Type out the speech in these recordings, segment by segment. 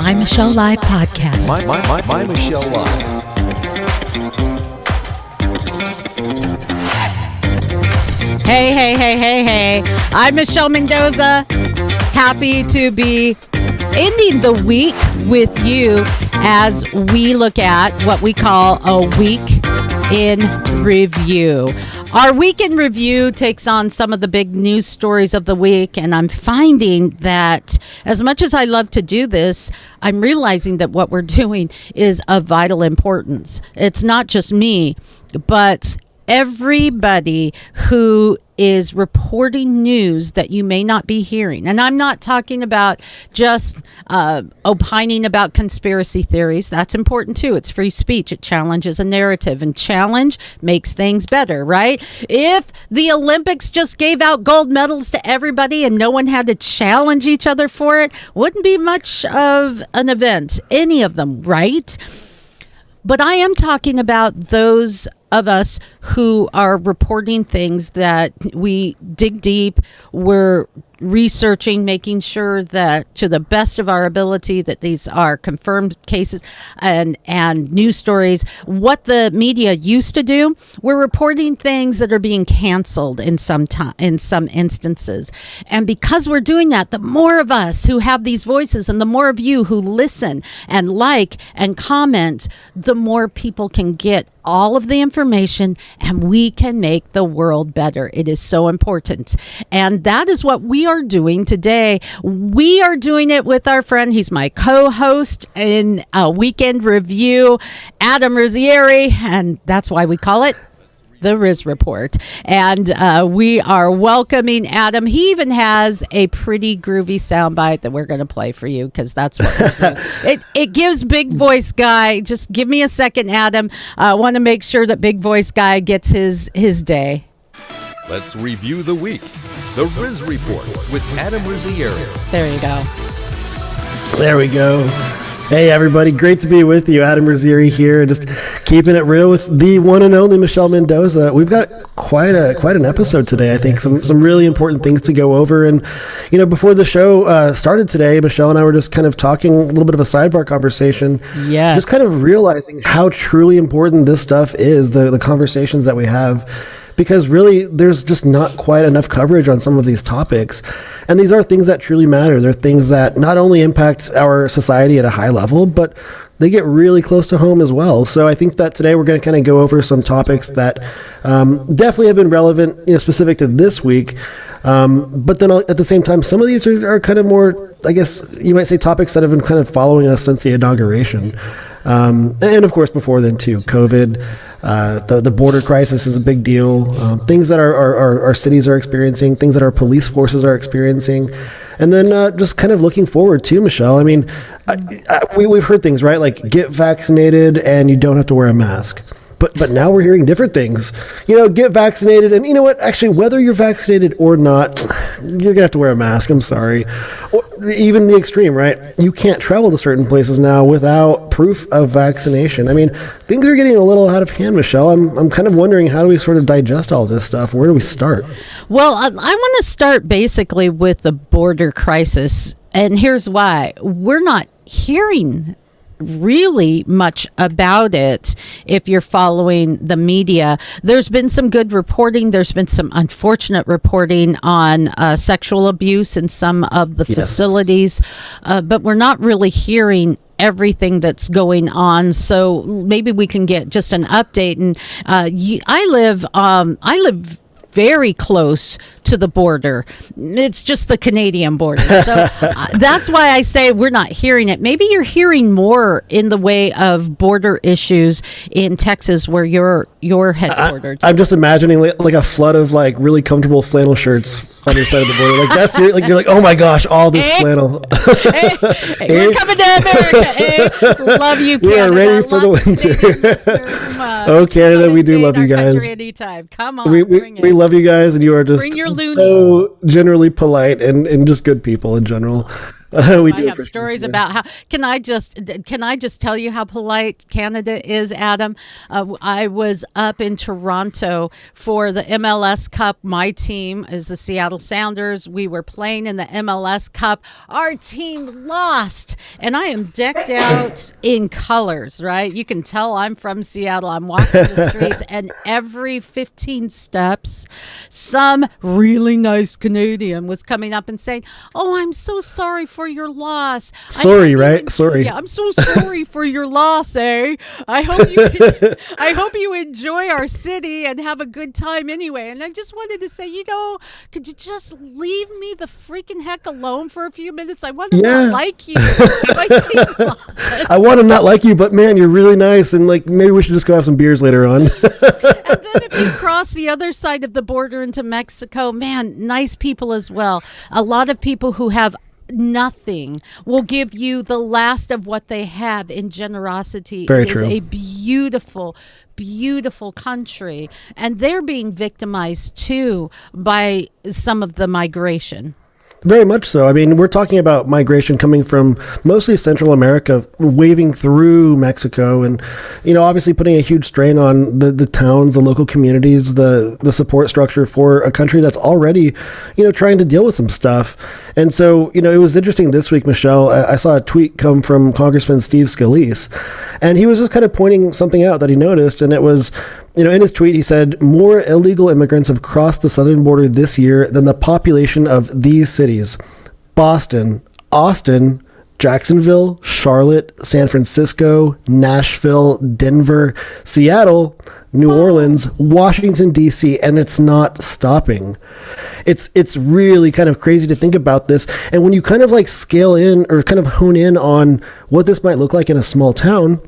MyMichelleLive podcast. MyMichelleLive. Hey. I'm Michelle Mendoza. Happy to be ending the week with you as we look at what we call a week in review. Our week in review takes on some of the big news stories of the week, and I'm finding that as much as I love to do this, I'm realizing that what we're doing is of vital importance. It's not just me, but everybody who is reporting news that you may not be hearing. And I'm not talking about just opining about conspiracy theories. That's important too. It's free speech. It challenges a narrative, and challenge makes things better, right? If the Olympics just gave out gold medals to everybody and no one had to challenge each other for it, wouldn't be much of an event, any of them, right? But I am talking about those of us who are reporting things that we dig deep, we're researching, making sure that to the best of our ability that these are confirmed cases and news stories. What the media used to do, we're reporting things that are being canceled in some instances. And because we're doing that, the more of us who have these voices and the more of you who listen and like and comment, the more people can get all of the information, and we can make the world better. It is so important. And that is what we are doing today. We are doing it with our friend. He's my co-host in a weekend review, Adam Rizzieri, and that's why we call it the Riz Report. And we are welcoming Adam. He even has a pretty groovy soundbite that we're going to play for you, because that's what we're doing. It gives Big Voice Guy, just give me a second, Adam. I want to make sure that Big Voice Guy gets his day. Let's review the week. The Riz Report with Adam Rizzieri. There you go. There we go. Hey everybody, great to be with you. Adam Rizzieri here, just keeping it real with the one and only Michelle Mendoza. We've got quite an episode today. I think some really important things to go over. And before the show started today, Michelle and I were just kind of talking a little bit of a sidebar conversation. Yes. Just kind of realizing how truly important this stuff is, the conversations that we have. Because really, there's just not quite enough coverage on some of these topics. And these are things that truly matter. They're things that not only impact our society at a high level, but they get really close to home as well. So I think that today we're going to kind of go over some topics that definitely have been relevant, specific to this week. But then at the same time, some of these are kind of more, I guess you might say, topics that have been kind of following us since the inauguration. And of course, before then too, COVID, the border crisis is a big deal. Things that our cities are experiencing, things that our police forces are experiencing. And then just kind of looking forward too, Michelle. I mean, we've heard things, right? Like get vaccinated and you don't have to wear a mask. But now we're hearing different things. Get vaccinated, and you know what? Actually, whether you're vaccinated or not, you're gonna have to wear a mask. I'm sorry. Or even the extreme, right? You can't travel to certain places now without proof of vaccination. I mean, things are getting a little out of hand, Michelle. I'm kind of wondering, how do we sort of digest all this stuff? Where do we start? Well, I want to start basically with the border crisis, and here's why. We're not hearing really much about it. If you're following the media, there's been some good reporting. There's been some unfortunate reporting on sexual abuse in some of the facilities, but we're not really hearing everything that's going on. So maybe we can get just an update. And I live very close to the border. It's just the Canadian border. So that's why I say we're not hearing it. Maybe you're hearing more in the way of border issues in Texas, where you're headquartered. I'm just imagining like a flood of like really comfortable flannel shirts on your side of the border. Like that's you're like, oh my gosh, all this flannel. We're coming to America. Love you, Canada. We are ready for the winter. Oh, Canada, we do love you guys. Anytime. Come on, we love you guys, and you are just bring your loonies. So generally polite and just good people in general. We I do have appreciate stories it. about how. Can I just tell you how polite Canada is, Adam? I was up in Toronto for the MLS Cup. My team is the Seattle Sounders. We were playing in the MLS Cup. Our team lost, and I am decked out in colors. Right, you can tell I'm from Seattle. I'm walking the streets, and every 15 steps, some really nice Canadian was coming up and saying, "Oh, I'm so sorry for your loss." Sorry, right? Sorry. Yeah, I'm so sorry for your loss, eh? I hope you enjoy our city and have a good time anyway. And I just wanted to say, could you just leave me the freaking heck alone for a few minutes? I want to not like you. My team lost. I want to not like you, but man, you're really nice, and like maybe we should just go have some beers later on. And then if you cross the other side of the border into Mexico, man, nice people as well. A lot of people who have nothing will give you the last of what they have in generosity. Very It true. is a beautiful, beautiful country, and they're being victimized too by some of the migration. Very much so. I mean, we're talking about migration coming from mostly Central America, waving through Mexico, and obviously putting a huge strain on the towns, the local communities, the support structure for a country that's already, trying to deal with some stuff. And so, it was interesting this week, Michelle. I saw a tweet come from Congressman Steve Scalise, and he was just kind of pointing something out that he noticed, and it was, in his tweet, he said, more illegal immigrants have crossed the southern border this year than the population of these cities: Boston, Austin, Jacksonville, Charlotte, San Francisco, Nashville, Denver, Seattle, New Orleans, Washington, D.C., and it's not stopping. It's really kind of crazy to think about this. And when you kind of like scale in or kind of hone in on what this might look like in a small town,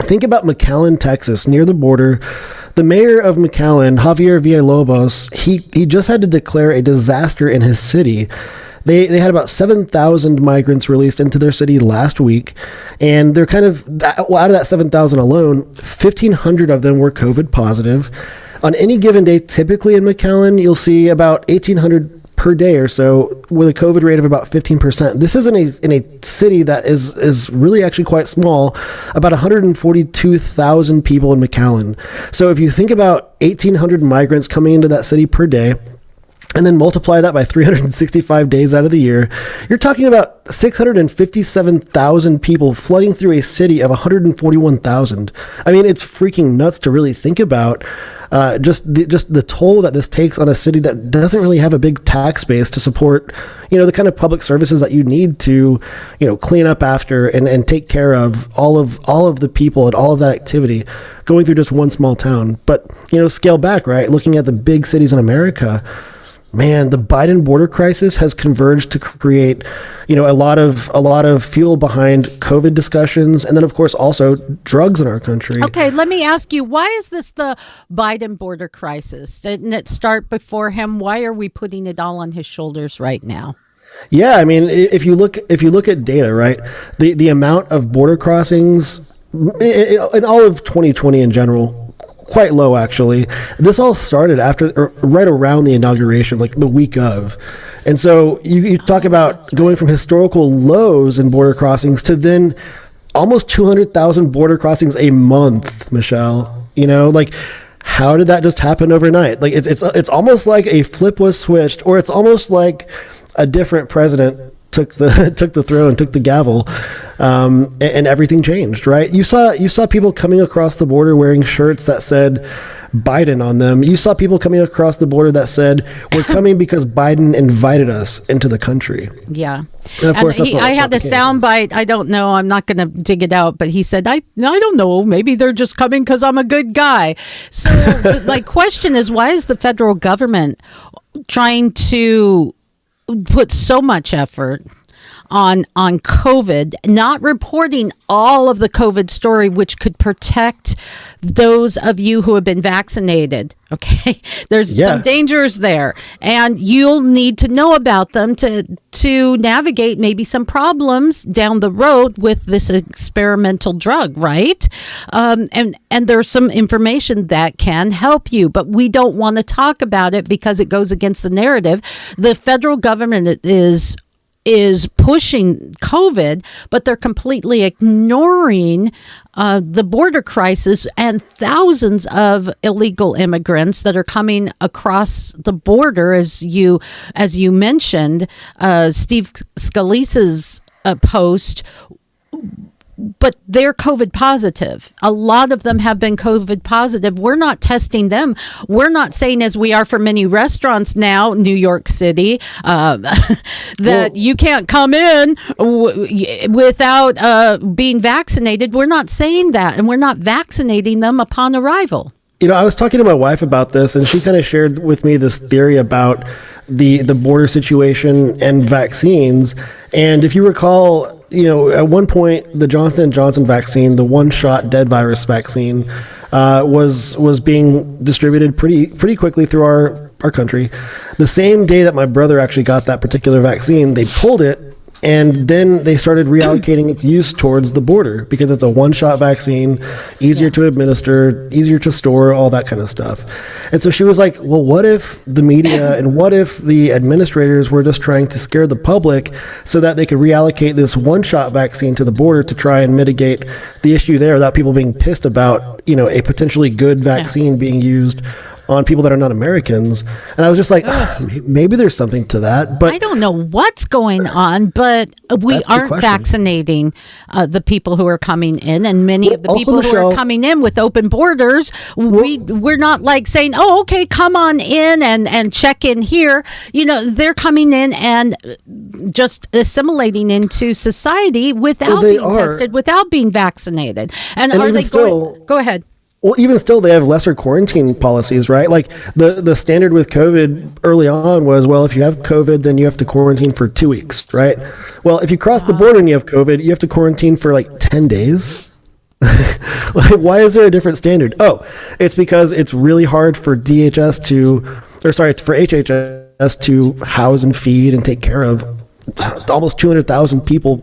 think about McAllen, Texas, near the border. The mayor of McAllen, Javier Villalobos, he just had to declare a disaster in his city. They had about 7,000 migrants released into their city last week, and they're kind of, out of that 7,000 alone, 1,500 of them were COVID positive. On any given day, typically in McAllen, you'll see about 1,800 per day or so, with a COVID rate of about 15%. This is in a city that is really actually quite small, about 142,000 people in McAllen. So if you think about 1,800 migrants coming into that city per day, and then multiply that by 365 days out of the year, you're talking about 657,000 people flooding through a city of 141,000. I mean, it's freaking nuts to really think about just the toll that this takes on a city that doesn't really have a big tax base to support, the kind of public services that you need to, clean up after and take care of all of the people and all of that activity going through just one small town. But, scale back, right? Looking at the big cities in America, man, the Biden border crisis has converged to create, a lot of fuel behind COVID discussions, and then of course also drugs in our country. Okay, let me ask you, why is this the Biden border crisis? Didn't it start before him? Why are we putting it all on his shoulders right now? Yeah, I mean, if you look at data, right, the amount of border crossings in all of 2020 in general, quite low actually. This all started right around the inauguration, like the week of. And so you talk about going from historical lows in border crossings to then almost 200,000 border crossings a month, Michelle. Like, how did that just happen overnight? Like it's almost like a flip was switched, or it's almost like a different president took the throne, took the gavel, and everything changed, right? You saw people coming across the border wearing shirts that said Biden on them. You saw people coming across the border that said, "We're coming because Biden invited us into the country." Yeah. And of course, I had the soundbite. I don't know. I'm not going to dig it out, but he said, I don't know. Maybe they're just coming because I'm a good guy. So my question is, why is the federal government trying to put so much effort on COVID, not reporting all of the COVID story, which could protect those of you who have been vaccinated? Okay, there's some dangers there, and you'll need to know about them to navigate maybe some problems down the road with this experimental drug, right? And there's some information that can help you, but we don't want to talk about it because it goes against the narrative. The federal government is is pushing COVID, but they're completely ignoring the border crisis and thousands of illegal immigrants that are coming across the border, as you mentioned, Steve Scalise's post. But they're COVID positive. A lot of them have been COVID positive. We're not testing them. We're not saying, as we are for many restaurants now, New York City, that you can't come in without being vaccinated. We're not saying that, and we're not vaccinating them upon arrival. I was talking to my wife about this, and she kind of shared with me this theory about the border situation and vaccines. And if you recall, at one point, the Johnson & Johnson vaccine, the one-shot dead virus vaccine, was being distributed pretty quickly through our country. The same day that my brother actually got that particular vaccine, they pulled it, and then they started reallocating its use towards the border because it's a one-shot vaccine, easier to administer, easier to store, all that kind of stuff. And so she was like, well, what if the media and what if the administrators were just trying to scare the public so that they could reallocate this one-shot vaccine to the border to try and mitigate the issue there without people being pissed about, a potentially good vaccine being used on people that are not Americans. And I was just like, maybe there's something to that. But I don't know what's going on, but we aren't vaccinating the people who are coming in, and many of the people who are coming in with open borders, we're not like saying, oh, okay, come on in and check in here. They're coming in and just assimilating into society without being tested, without being vaccinated. And are they going? Go ahead. Well, even still, they have lesser quarantine policies, right? Like the standard with COVID early on was, well, if you have COVID, then you have to quarantine for 2 weeks, right? Well, if you cross the border and you have COVID, you have to quarantine for like 10 days. Like, why is there a different standard? Oh, it's because it's really hard for for HHS to house and feed and take care of almost 200,000 people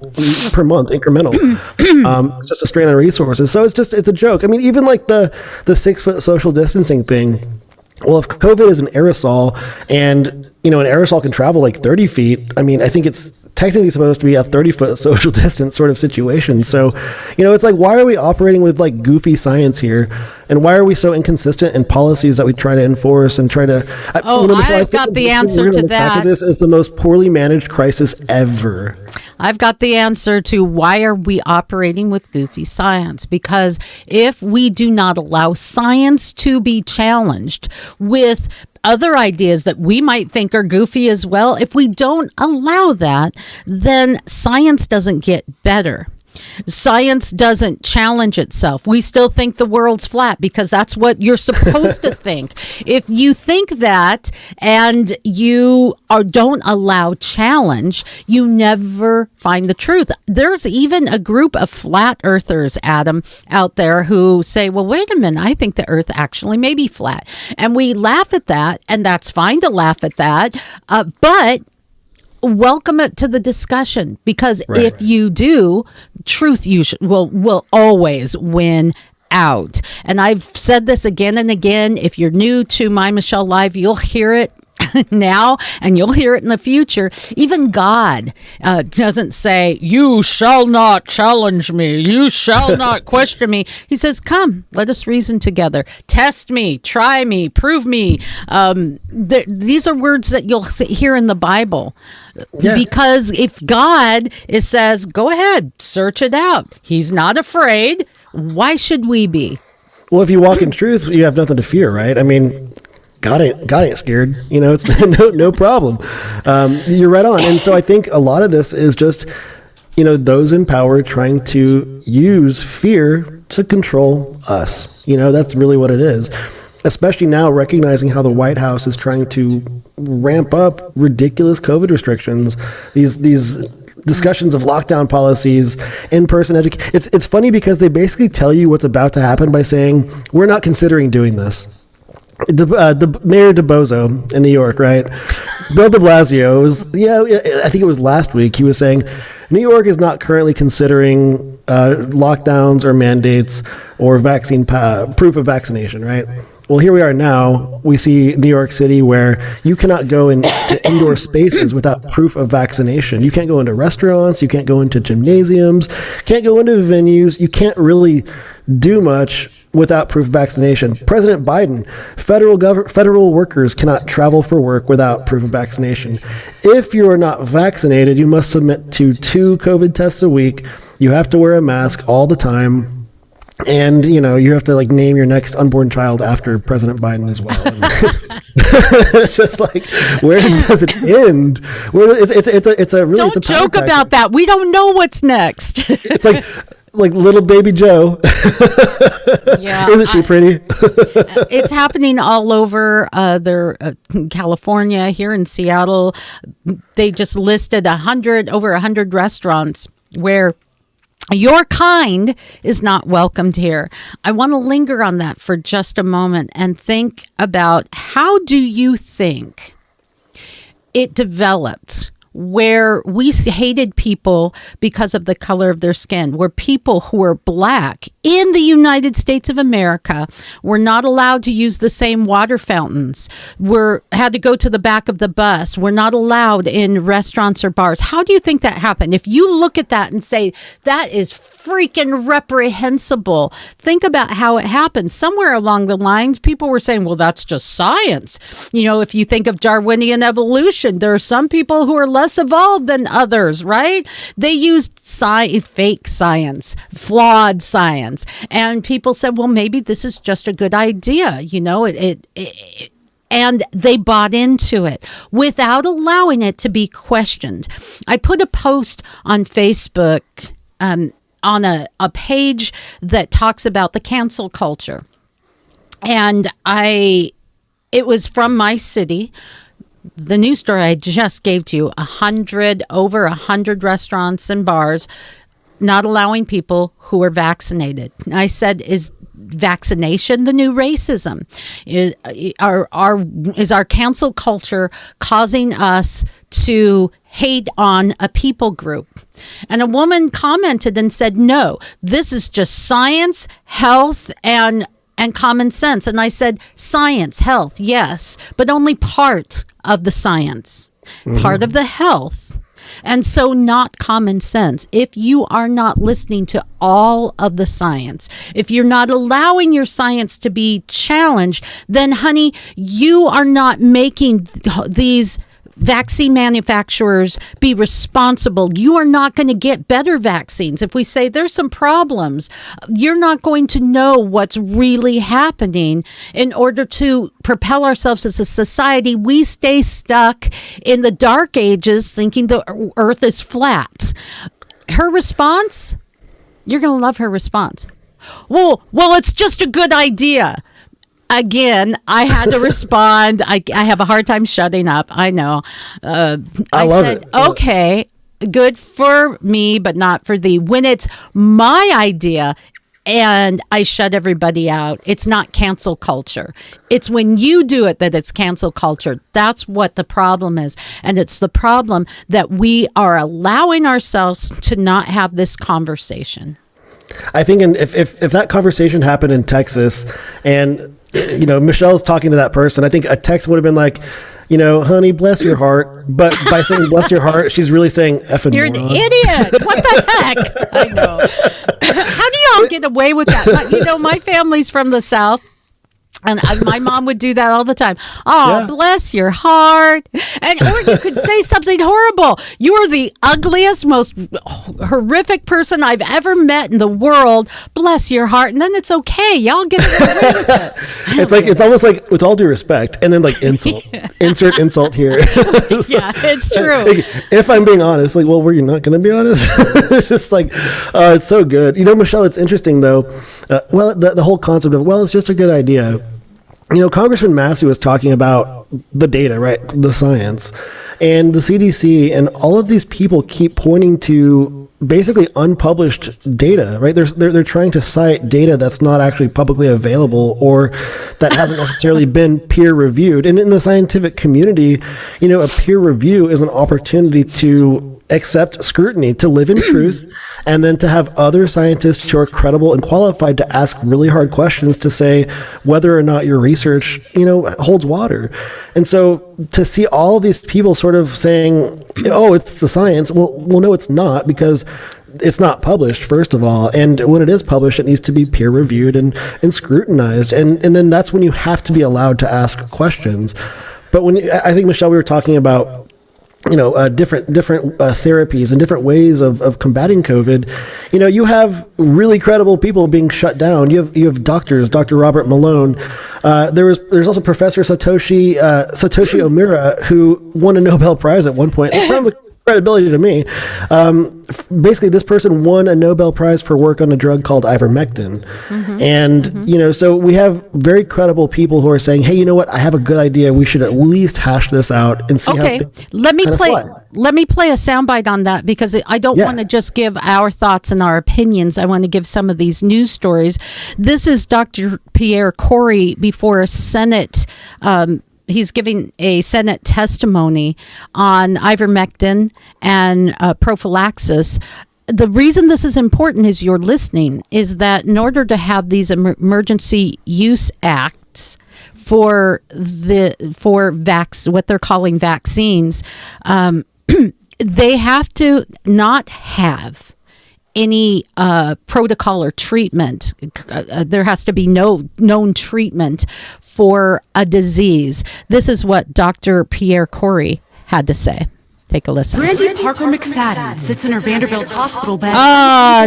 per month, incremental. It's just a strain of resources. So it's a joke. I mean, even like the 6-foot social distancing thing. Well, if COVID is an aerosol and, an aerosol can travel like 30 feet, I mean, I think it's technically supposed to be a 30-foot social distance sort of situation. So, it's like, why are we operating with like goofy science here? And why are we so inconsistent in policies that we try to enforce and try to... I've got the answer to that. This is the most poorly managed crisis ever. I've got the answer to why are we operating with goofy science. Because if we do not allow science to be challenged with other ideas that we might think are goofy as well, if we don't allow that, then science doesn't get better. Science doesn't challenge itself. We still think the world's flat because that's what you're supposed to think. If you think that and you don't allow challenge, you never find the truth. There's even a group of flat earthers, Adam, out there who say, well, wait a minute, I think the earth actually may be flat. And we laugh at that, and that's fine to laugh at that. But welcome it to the discussion, because if you do, truth will always win out. And I've said this again and again. If you're new to My Michelle Live, you'll hear it now and you'll hear it in the future. Even God doesn't say, you shall not challenge me, you shall not question me. He says, come, let us reason together, test me, try me, prove me. These are words that you'll hear in the Bible. Because if God says, go ahead, search it out, he's not afraid, why should we be? Well, if you walk in truth, you have nothing to fear, right? I mean, God ain't scared. It's no problem. You're right on. And so I think a lot of this is just, those in power trying to use fear to control us. That's really what it is. Especially now, recognizing how the White House is trying to ramp up ridiculous COVID restrictions, these discussions of lockdown policies, in-person education. It's funny because they basically tell you what's about to happen by saying, we're not considering doing this. The Mayor de Bozo in New York, right? Bill de Blasio I think it was last week, he was saying, New York is not currently considering lockdowns or mandates or vaccine proof of vaccination, right? Well, here we are now. We see New York City where you cannot go into indoor spaces without proof of vaccination. You can't go into restaurants. You can't go into gymnasiums. Can't go into venues. You can't really do much without proof of vaccination. President Biden, federal workers cannot travel for work without proof of vaccination. If you are not vaccinated, you must submit to 2 COVID tests a week. You have to wear a mask all the time. And, you know, you have to like name your next unborn child after President Biden as well. It's just like, where does it end? It's a really, don't it's a power joke tactic. about that. We don't know what's next. It's like little baby Joe. Yeah, Isn't she pretty? It's happening all over California, here in Seattle. They just listed over 100 restaurants where your kind is not welcomed here. I want to linger on that for just a moment and think about, how do you think it developed where we hated people because of the color of their skin, where people who were black in the United States of America were not allowed to use the same water fountains, had to go to the back of the bus, were not allowed in restaurants or bars? How do you think that happened? If you look at that and say, that is freaking reprehensible, think about how it happened. Somewhere along the lines, people were saying, well, that's just science. You know, if you think of Darwinian evolution, there are some people who are less evolved than others, right? They used fake science, flawed science. And people said, well, maybe this is just a good idea. You know, and they bought into it without allowing it to be questioned. I put a post on Facebook on a page that talks about the cancel culture. And it was from my city. The news story I just gave to you, over 100 restaurants and bars not allowing people who are vaccinated. I said, is vaccination the new racism? Is our cancel culture causing us to hate on a people group? And a woman commented and said, no, this is just science, health, and common sense. And I said, science, health, yes, but only part of the science, part of the health. And so not common sense. If you are not listening to all of the science, if you're not allowing your science to be challenged, then honey, you are not making these vaccine manufacturers be responsible. You are not going to get better vaccines. If we say there's some problems, you're not going to know what's really happening. In order to propel ourselves as a society, we stay stuck in the dark ages thinking the earth is flat. Her response, you're going to love her response. Well, it's just a good idea. Again, I had to respond. I have a hard time shutting up. I know. I said, okay, good for me, but not for thee. When it's my idea and I shut everybody out, it's not cancel culture. It's when you do it that it's cancel culture. That's what the problem is. And it's the problem that we are allowing ourselves to not have this conversation. I think if that conversation happened in Texas and, you know, Michelle's talking to that person, I think a text would have been like, you know, honey, bless your heart. But by saying bless your heart, she's really saying effing You're moron. an idiot. What the heck? I know. How do y'all get away with that? But, you know, my family's from the South. And my mom would do that all the time. Oh, yeah. Bless your heart. Or you could say something horrible. You are the ugliest, most horrific person I've ever met in the world. Bless your heart. And then it's okay. Y'all get away with it. It's almost like, with all due respect, and then like insult. Yeah. Insert insult here. Yeah, it's true. If I'm being honest, like, well, were you not going to be honest? It's just like, it's so good. You know, Michelle, it's interesting though. The whole concept of, it's just a good idea. You know, Congressman Massey was talking about the data, right? The science. And the CDC and all of these people keep pointing to basically unpublished data, right? They're trying to cite data that's not actually publicly available or that hasn't necessarily been peer reviewed. And in the scientific community, a peer review is an opportunity to accept scrutiny, to live in truth, and then to have other scientists who are credible and qualified to ask really hard questions to say whether or not your research, holds water. And so to see all these people sort of saying, oh, it's the science. Well, no, it's not, because it's not published, first of all. And when it is published, it needs to be peer reviewed and scrutinized. And then that's when you have to be allowed to ask questions. But I think, Michelle, we were talking about different therapies and different ways of combating COVID. You have really credible people being shut down. You have doctors, Dr. Robert Malone. There's also Professor Satoshi Omura, who won a Nobel Prize at one point. It sounds like credibility to me. Basically, this person won a Nobel Prize for work on a drug called ivermectin. And, so we have very credible people who are saying, hey, you know what? I have a good idea. We should at least hash this out and see how let me play a soundbite on that, because I don't want to just give our thoughts and our opinions. I want to give some of these news stories. This is Dr. Pierre Corey before a Senate he's giving a Senate testimony on ivermectin and prophylaxis. The reason this is important is you're listening, is that in order to have these emergency use acts for what they're calling vaccines, they have to not have any protocol or treatment. There has to be no known treatment for a disease. This is what Dr. Pierre Corey had to say. Take a listen. Brandy Parker McFadden sits in her Vanderbilt hospital bed.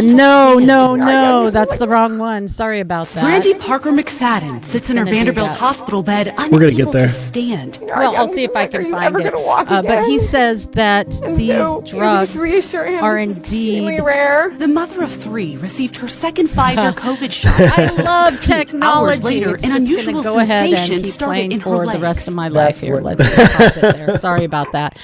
No, that's the wrong one. Sorry about that. Brandy Parker McFadden sits in her Vanderbilt hospital bed. We're going to get there. To stand. Well, I'll see if I can find it. But he says that these drugs are indeed rare. The mother of 3 received her second Pfizer COVID shot. I love technology. Hours later, it's an just unusual going to go ahead and sensation keep started playing in her for the legs. rest of my life here. Let's pause it there. Sorry about that.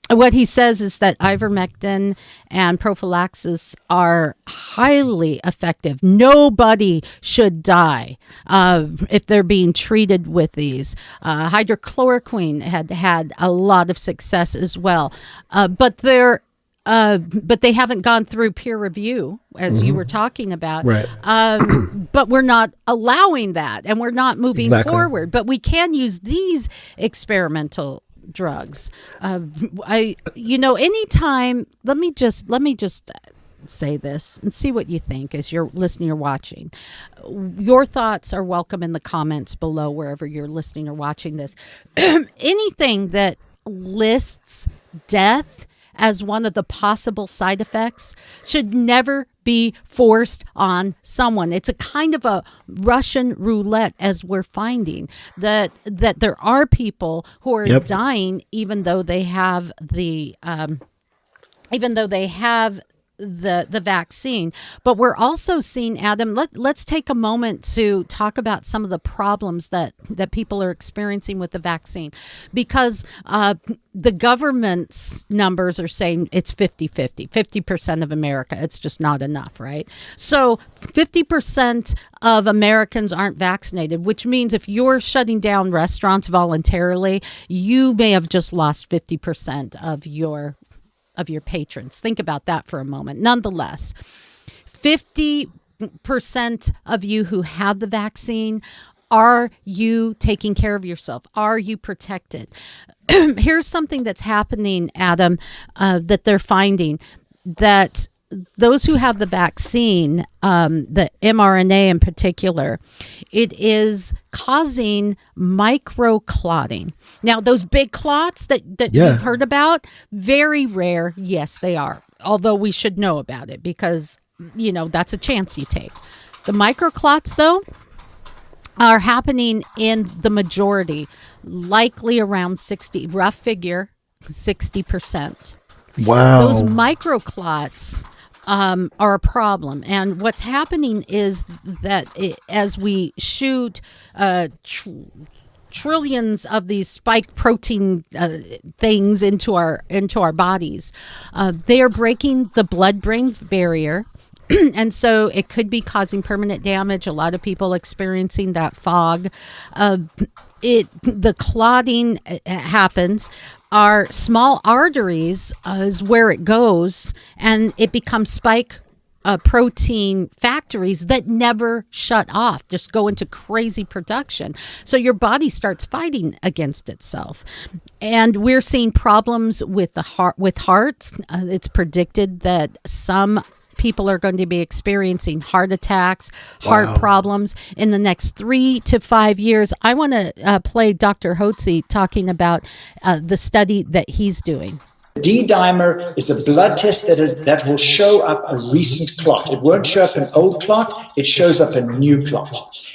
What he says is that ivermectin and prophylaxis are highly effective. Nobody should die if they're being treated with these. Hydrochloroquine had a lot of success as well, but they haven't gone through peer review, as you were talking about. Right. But we're not allowing that, and we're not moving forward. But we can use these experimental drugs. Anytime, let me just say this and see what you think as you're listening or watching. Your thoughts are welcome in the comments below, wherever you're listening or watching this. Anything that lists death as one of the possible side effects should never be forced on someone. It's a kind of a Russian roulette, as we're finding that there are people who are dying even though they have the the vaccine. But we're also seeing, Adam, let's take a moment to talk about some of the problems that people are experiencing with the vaccine, because the government's numbers are saying it's 50% of America. It's just not enough, right? So 50% of Americans aren't vaccinated, which means if you're shutting down restaurants voluntarily, you may have just lost 50% of your patrons. Think about that for a moment. Nonetheless, 50% of you who have the vaccine, are you taking care of yourself? Are you protected? Here's something that's happening, Adam, that they're finding, that those who have the vaccine, the mRNA in particular, it is causing microclotting. Now, those big clots that you've heard about, very rare. Yes, they are. Although we should know about it, because, that's a chance you take. The microclots, though, are happening in the majority, likely around 60, rough figure, 60%. Wow. Those microclots are a problem. And what's happening is that as we shoot trillions of these spike protein things into our bodies. They are breaking the blood-brain barrier. And so it could be causing permanent damage. A lot of people experiencing that fog. The clotting happens. Our small arteries is where it goes, and it becomes spike protein factories that never shut off, just go into crazy production. So your body starts fighting against itself. And we're seeing problems with the hearts. It's predicted that some people are going to be experiencing heart attacks, heart problems in the next 3 to 5 years. I want to play Dr. Hotze talking about the study that he's doing. D-dimer is a blood test that will show up a recent clot. It won't show up an old clot, it shows up a new clot.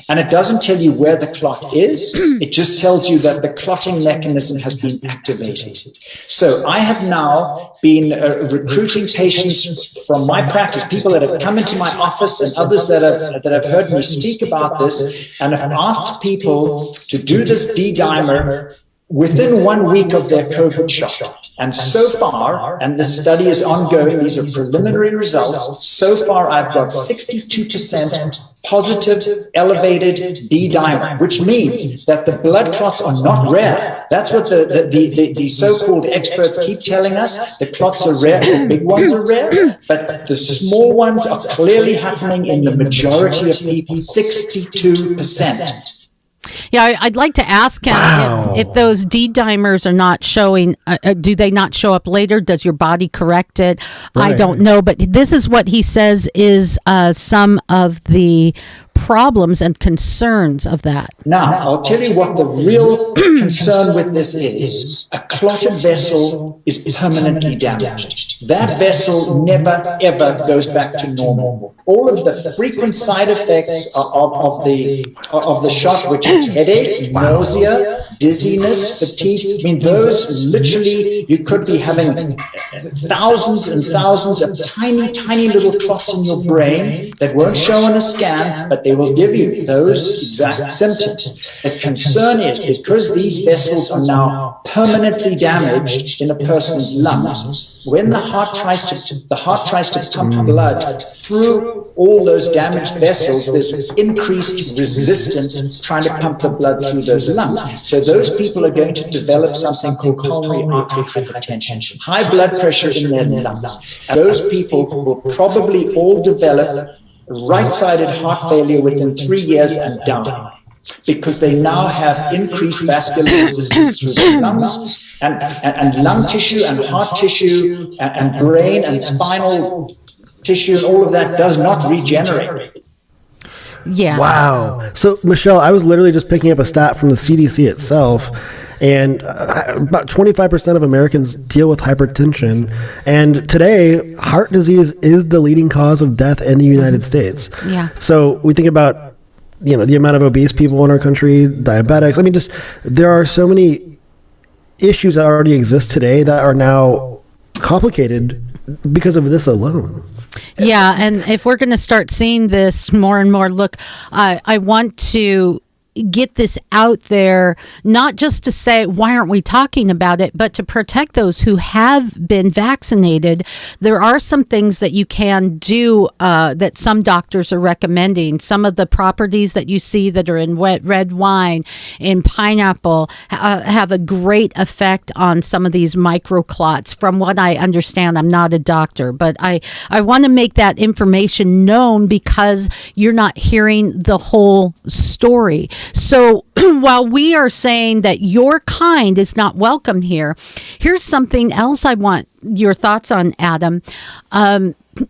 And it doesn't tell you where the clot is, it just tells you that the clotting mechanism has been activated. So I have now been recruiting patients from my practice, people that have come into my office and others that have heard me speak about this, and have asked people to do this D-dimer within 1 week of their COVID shot. And so far, and this study is ongoing, these are preliminary results, so far I've got 62% positive elevated D-dimer, which means that the blood clots are not rare. That's what the so-called experts keep telling us. The clots are rare, the big ones are rare, but the small ones are clearly happening in the majority of people, 62%. Yeah, I'd like to ask him if those D-dimers are not showing, do they not show up later? Does your body correct it? Right. I don't know, but this is what he says is some of the problems and concerns of that. Now, I'll tell you what the real concern with this is. A clotted vessel is permanently damaged. That vessel never, ever goes back to normal. All of the frequent side effects of the shot, which is headache, nausea, dizziness, fatigue, I mean, those literally, you could be having thousands and thousands of tiny, tiny little clots in your brain that won't show on a scan, but they will give you those exact symptoms. The concern is because these vessels are now permanently damaged in a person's lungs, when the heart tries to pump blood through all those damaged vessels, there's increased resistance trying to pump the blood through those lungs. So those people are going to develop something called pulmonary artery hypertension, high blood pressure in their lungs. And those people will probably all develop right-sided heart failure within 3 years and die, because they now have increased vascular resistance through their lungs, and lung tissue and heart tissue and brain and spinal tissue and all of that does not regenerate. Yeah. Wow. So, Michelle, I was literally just picking up a stat from the CDC itself, and about 25% of Americans deal with hypertension. And today, heart disease is the leading cause of death in the United States. Yeah. So we think about, the amount of obese people in our country, diabetics. I mean, just there are so many issues that already exist today that are now complicated because of this alone. Yeah, and if we're going to start seeing this more and more, look, I want to get this out there, not just to say, why aren't we talking about it, but to protect those who have been vaccinated. There are some things that you can do that some doctors are recommending. Some of the properties that you see that are in red wine, in pineapple, have a great effect on some of these microclots. From what I understand, I'm not a doctor, but I want to make that information known because you're not hearing the whole story. So while we are saying that your kind is not welcome here, here's something else I want your thoughts on, Adam.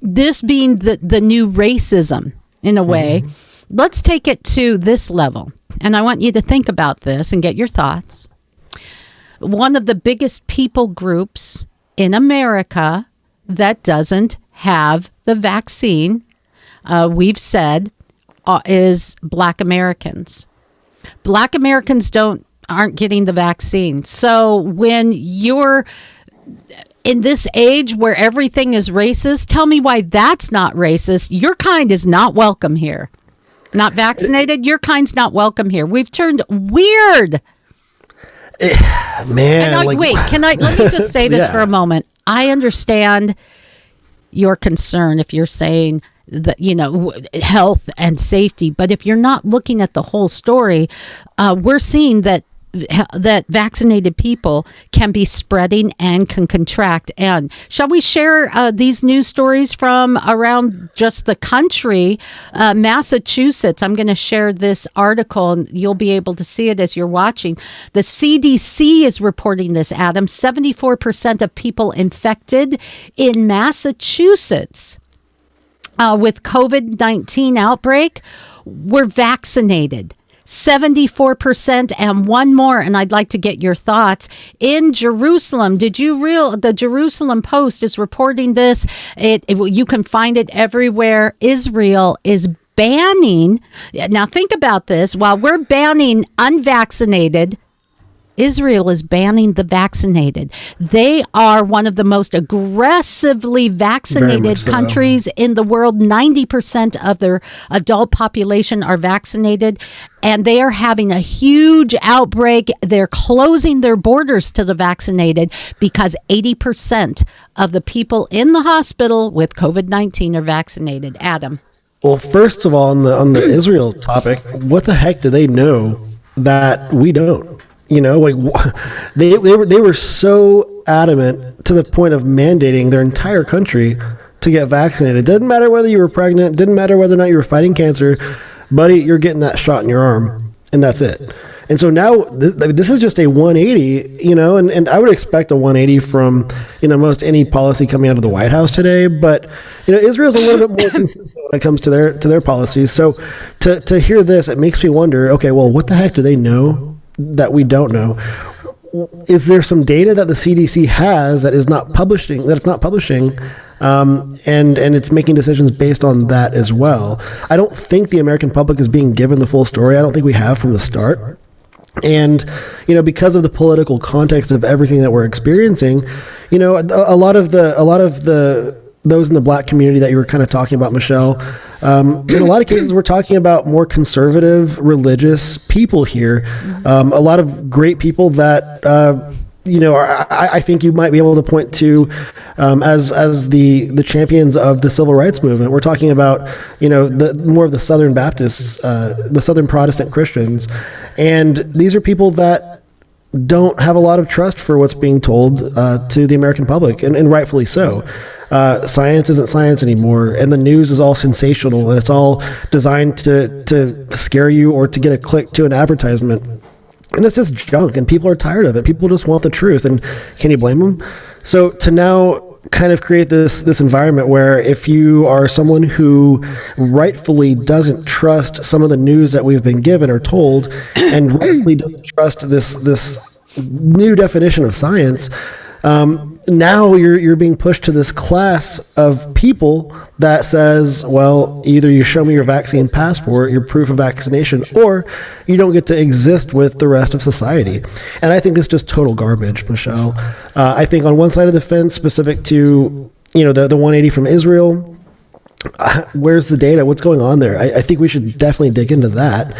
This being the new racism in a way, let's take it to this level. And I want you to think about this and get your thoughts. One of the biggest people groups in America that doesn't have the vaccine, we've said, is Black Americans. Black Americans aren't getting the vaccine. So when you're in this age where everything is racist, tell me why that's not racist. Your kind is not welcome here. Not vaccinated, your kind's not welcome here. We've turned weird Man, And let me just say this Yeah. for a moment. I understand your concern if you're saying that, health and safety, but if you're not looking at the whole story, we're seeing that vaccinated people can be spreading and can contract. And shall we share these news stories from around just the country? Massachusetts, I'm going to share this article and you'll be able to see it as you're watching. The CDC is reporting this, Adam. 74% of people infected in Massachusetts with COVID-19 outbreak were vaccinated. 74%, and one more, and I'd like to get your thoughts. In Jerusalem, the Jerusalem Post is reporting this. You can find it everywhere. Israel is banning, now think about this, while we're banning unvaccinated, Israel is banning the vaccinated. They are one of the most aggressively vaccinated countries in the world. 90% of their adult population are vaccinated, and they are having a huge outbreak. They're closing their borders to the vaccinated because 80% of the people in the hospital with COVID-19 are vaccinated. Adam. Well, first of all, on the Israel topic, what the heck do they know that we don't? They were so adamant to the point of mandating their entire country to get vaccinated. It didn't matter whether you were pregnant, didn't matter whether or not you were fighting cancer, buddy, you're getting that shot in your arm, and that's it. And so now this is just a 180, and I would expect a 180 from, most any policy coming out of the White House today. But, Israel's a little bit more consistent when it comes to their policies. So to hear this, it makes me wonder, okay, well, what the heck do they know that we don't know? Is there some data that the CDC has that it's not publishing, and it's making decisions based on that as well? I don't think the American public is being given the full story. I don't think we have from the start. And, because of the political context of everything that we're experiencing, a lot of those in the Black community that you were kind of talking about, Michelle, in a lot of cases, we're talking about more conservative, religious people here. A lot of great people that, I think you might be able to point to as the champions of the civil rights movement. We're talking about, more of the Southern Baptists, the Southern Protestant Christians. And these are people that don't have a lot of trust for what's being told to the American public, and rightfully so. Science isn't science anymore, and the news is all sensational, and it's all designed to scare you or to get a click to an advertisement. And it's just junk, and people are tired of it. People just want the truth, and can you blame them? So to now kind of create this environment where if you are someone who rightfully doesn't trust some of the news that we've been given or told, and rightfully doesn't trust this new definition of science, now you're being pushed to this class of people that says, well, either you show me your vaccine passport, your proof of vaccination, or you don't get to exist with the rest of society. And I think it's just total garbage, Michelle. I think on one side of the fence, specific to the 180 from Israel, where's the data? What's going on there? I think we should definitely dig into that.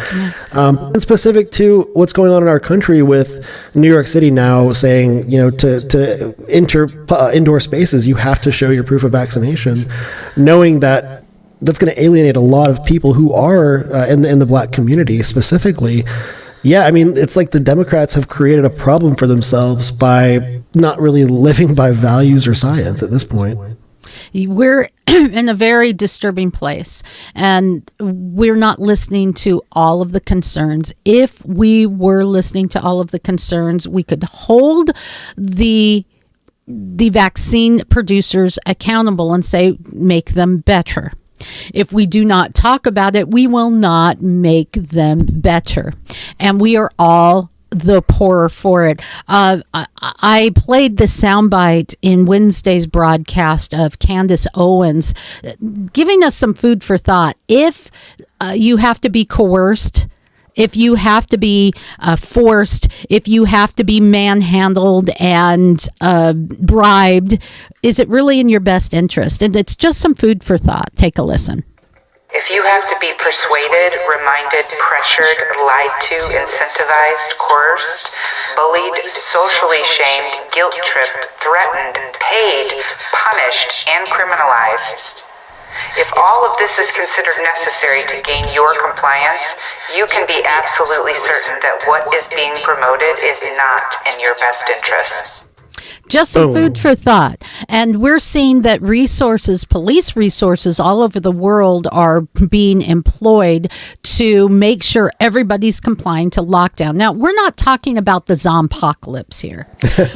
And specific to what's going on in our country with New York City now saying, to enter indoor spaces, you have to show your proof of vaccination, knowing that that's going to alienate a lot of people who are in the Black community specifically. Yeah, I mean, it's like the Democrats have created a problem for themselves by not really living by values or science at this point. We're in a very disturbing place, and we're not listening to all of the concerns. If we were listening to all of the concerns, we could hold the vaccine producers accountable and say, make them better. If we do not talk about it, we will not make them better. And we are all the poorer for it. I played the soundbite in Wednesday's broadcast of Candace Owens giving us some food for thought. If you have to be coerced, if you have to be forced, if you have to be manhandled and bribed, is it really in your best interest? And it's just some food for thought. Take a listen. If you have to be persuaded, reminded, pressured, lied to, incentivized, coerced, bullied, socially shamed, guilt-tripped, threatened, paid, punished, and criminalized. If all of this is considered necessary to gain your compliance, you can be absolutely certain that what is being promoted is not in your best interest. Just some food for thought. And we're seeing that resources, police resources all over the world are being employed to make sure everybody's complying to lockdown. Now, we're not talking about the zompocalypse here.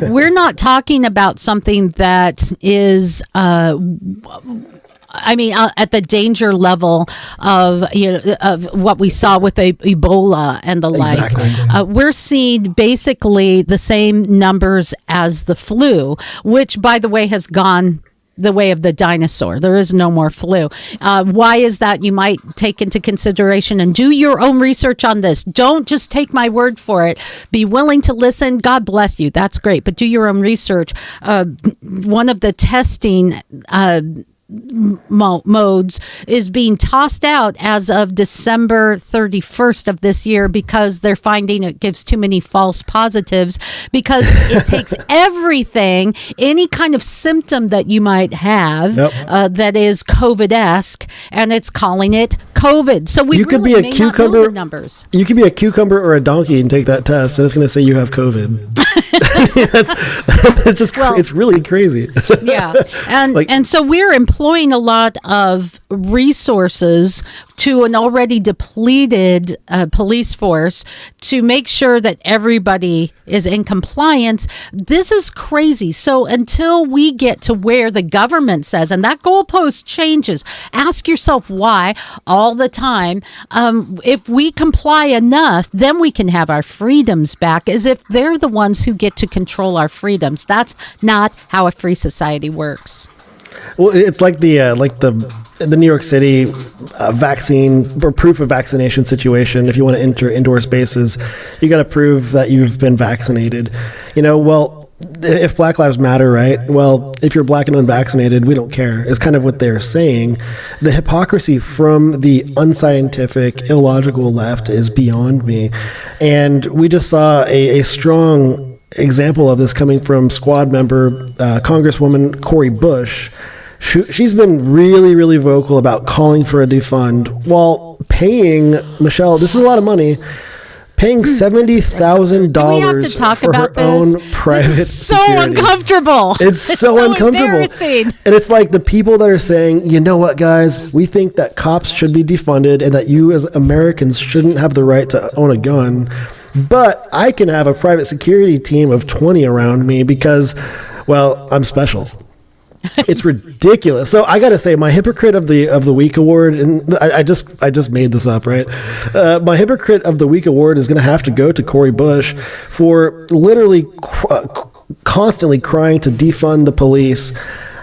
We're not talking about something that is at the danger level of of what we saw with Ebola and the like. Exactly. We're seeing basically the same numbers as the flu, which, by the way, has gone the way of the dinosaur. There is no more flu. Why is that? You might take into consideration and do your own research on this. Don't just take my word for it. Be willing to listen. God bless you. That's great. But do your own research. One of the testing modes is being tossed out as of December 31st of this year because they're finding it gives too many false positives, because it takes everything, any kind of symptom that you might have that is COVID-esque, and it's calling it COVID. So we could really be a may not know cucumber. the numbers. You could be a cucumber or a donkey and take that test, and it's going to say you have COVID. That's just it's really crazy. Yeah, and so we're employing a lot of resources to an already depleted police force to make sure that everybody is in compliance. This is crazy. So until we get to where the government says, and that goalpost changes, ask yourself why all the time. If we comply enough, then we can have our freedoms back, as if they're the ones who get to control our freedoms. That's not how a free society works. Well, it's like the New York City vaccine or proof of vaccination situation. If you want to enter indoor spaces, you got to prove that you've been vaccinated. If Black Lives Matter, right? Well, if you're black and unvaccinated, we don't care. Is kind of what they're saying. The hypocrisy from the unscientific, illogical left is beyond me. And we just saw a strong example of this coming from squad member Congresswoman Cori Bush. She's been really, really vocal about calling for a defund while paying, Michelle, this is a lot of money, paying $70,000 for her own private this is so security. Uncomfortable. It's so uncomfortable. Embarrassing. And it's like the people that are saying, you know what, guys, we think that cops should be defunded and that you as Americans shouldn't have the right to own a gun. But I can have a private security team of 20 around me because, well, I'm special. It's ridiculous. So I got to say, my Hypocrite of the Week award, and I just made this up, right? My Hypocrite of the Week award is going to have to go to Cori Bush for literally constantly crying to defund the police,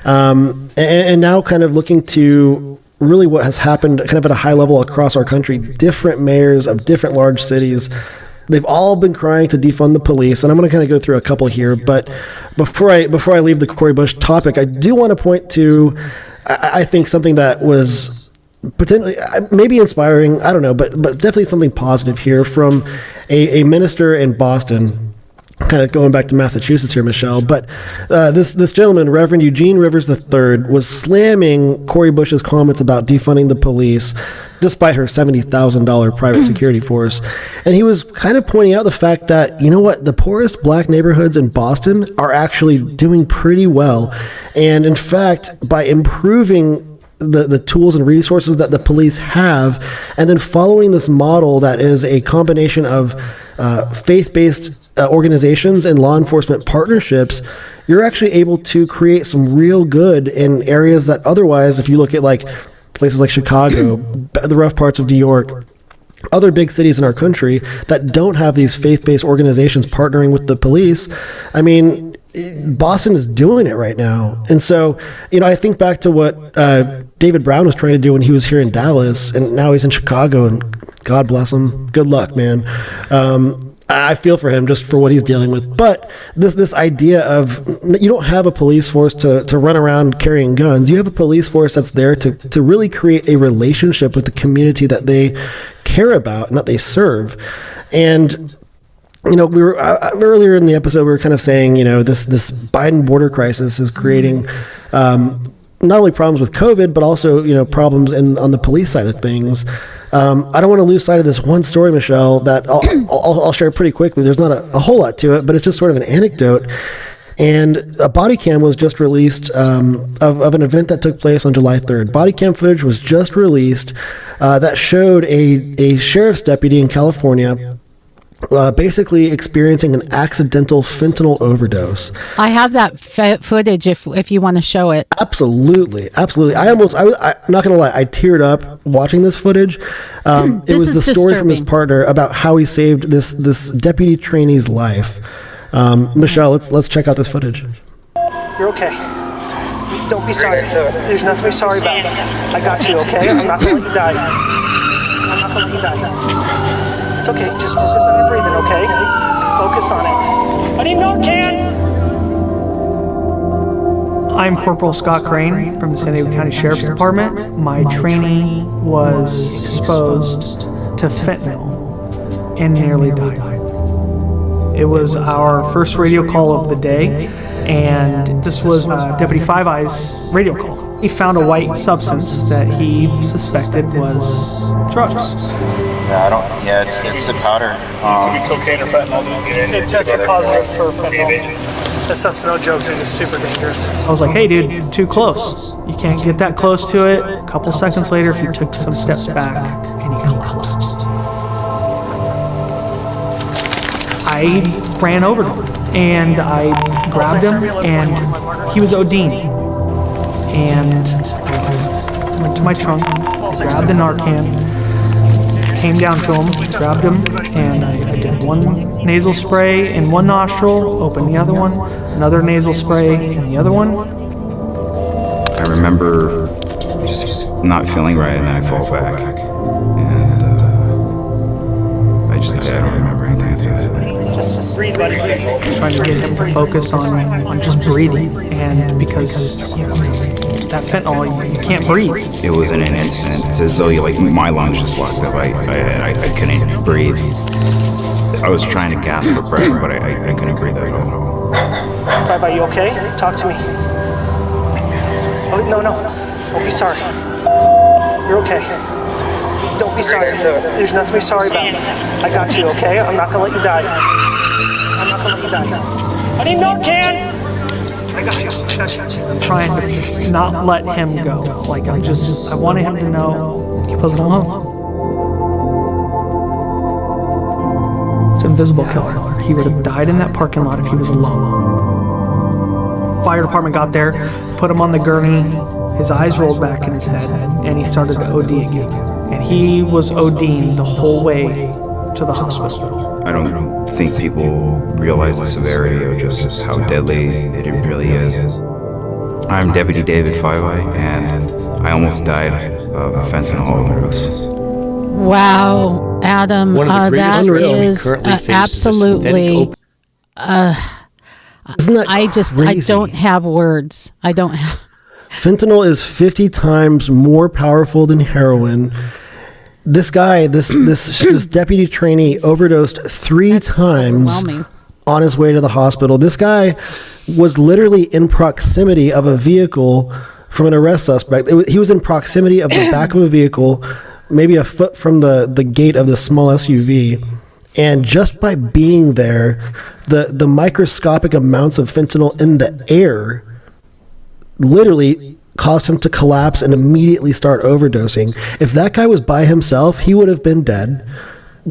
and now kind of looking to really what has happened kind of at a high level across our country. Different mayors of different large cities, they've all been crying to defund the police, and I'm going to kind of go through a couple here. But before I leave the Cori Bush topic, I do want to point to, I think, something that was potentially maybe inspiring. I don't know, but definitely something positive here from a minister in Boston. Kind of going back to Massachusetts here, Michelle, but this gentleman, Reverend Eugene Rivers III, was slamming Cori Bush's comments about defunding the police, despite her $70,000 private security force. And he was kind of pointing out the fact that, you know what, the poorest black neighborhoods in Boston are actually doing pretty well. And in fact, by improving the tools and resources that the police have, and then following this model that is a combination of faith-based organizations and law enforcement partnerships, you're actually able to create some real good in areas that otherwise, if you look at like places like Chicago, the rough parts of New York, other big cities in our country that don't have these faith-based organizations partnering with the police, I mean, Boston is doing it right now. And so, I think back to what David Brown was trying to do when he was here in Dallas, and now he's in Chicago, and God bless him. Good luck, man. I feel for him just for what he's dealing with. But this idea of, you don't have a police force to run around carrying guns. You have a police force that's there to really create a relationship with the community that they care about and that they serve. And we were earlier in the episode, we were kind of saying, this Biden border crisis is creating not only problems with COVID, but also, problems on the police side of things. I don't want to lose sight of this one story, Michelle, that I'll share pretty quickly. There's not a whole lot to it, but it's just sort of an anecdote. And a body cam was just released of an event that took place on July 3rd. Body cam footage was just released that showed a sheriff's deputy in California basically experiencing an accidental fentanyl overdose. I have that footage if you want to show it. Absolutely. I'm not going to lie, I teared up watching this footage. It was the story from his partner about how he saved this deputy trainee's life. Michelle, let's check out this footage. You're okay. Don't be sorry. There's nothing to be sorry about. I got you, okay? I'm not going to let you die. I'm not going to let you die. It's okay. Just focus on your breathing, okay? Focus on it. I need Narcan! I'm Corporal Scott Crane from the San Diego County Sheriff's Department. My trainee was exposed to fentanyl and nearly died. It was our first radio call of the day, and this was Deputy Five Eyes' radio call. He found a white substance that he suspected was drugs. Yeah, it's a powder. It could be cocaine or fentanyl. It tested positive for fentanyl. That stuff's no joke, dude. It's super dangerous. I was like, hey, dude, too close. You can't get that close to it. A couple seconds later, he took some steps back, and he collapsed. I ran over to him, and I grabbed him, and he was ODing. And I went to my trunk, grabbed the Narcan, came down to him, grabbed him, and I did one nasal spray in one nostril, opened the other one, another nasal spray in the other one. I remember just not feeling right, and then I fall back. And I don't remember anything after that. Just breathe, buddy. Trying to get him to focus on just breathing, and because, that fentanyl, you can't breathe. It was in an instant. It's as though my lungs just locked up. I couldn't breathe. I was trying to gasp for breath, but I couldn't breathe at all. Bye-bye, you okay? Talk to me. Oh, no. Don't be sorry. You're okay. Don't be sorry. There's nothing to be sorry about. I got you, okay? I'm not going to let you die. I'm not going to let you die. I need Narcan! I got you. I'm trying to not let him go. I wanted him to know he wasn't alone. It's an invisible killer. He would have died in that parking lot if he was alone. Fire department got there, put him on the gurney, his eyes rolled back in his head, and he started to OD again. And he was ODing the whole way to the hospital. I don't think people realize the severity of just how deadly it really is. I'm Deputy David Five-Eye, and I almost died of a fentanyl overdose. Wow, Adam, that is absolutely. Isn't that crazy? I don't have words. I don't have. Fentanyl is 50 times more powerful than heroin. This guy, this deputy trainee overdosed 3 times on his way to the hospital. This guy was literally in proximity of a vehicle from an arrest suspect. He was in proximity of the back of a vehicle, maybe a foot from the gate of the small SUV. And just by being there, the microscopic amounts of fentanyl in the air literally caused him to collapse and immediately start overdosing. If that guy was by himself, he would have been dead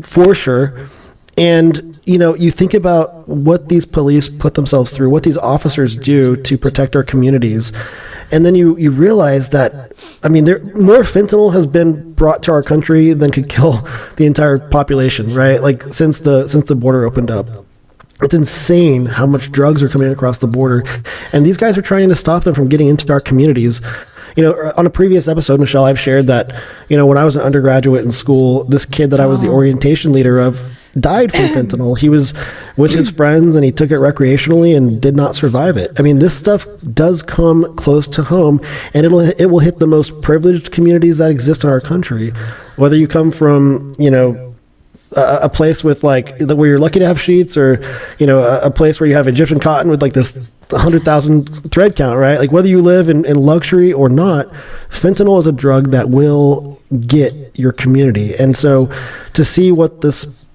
for sure. And, you think about what these police put themselves through, what these officers do to protect our communities. And then you realize that, more fentanyl has been brought to our country than could kill the entire population, right? Since the border opened up. It's insane how much drugs are coming across the border, and these guys are trying to stop them from getting into our communities. On a previous episode, Michelle, I've shared that, when I was an undergraduate in school, this kid that I was the orientation leader of died from fentanyl. He was with his friends and he took it recreationally and did not survive it. This stuff does come close to home, and it will hit the most privileged communities that exist in our country. Whether you come from, a place with like where you're lucky to have sheets, or a place where you have Egyptian cotton with like this 100,000 thread count, right? Like whether you live in luxury or not, fentanyl is a drug that will get your community. And so to see what this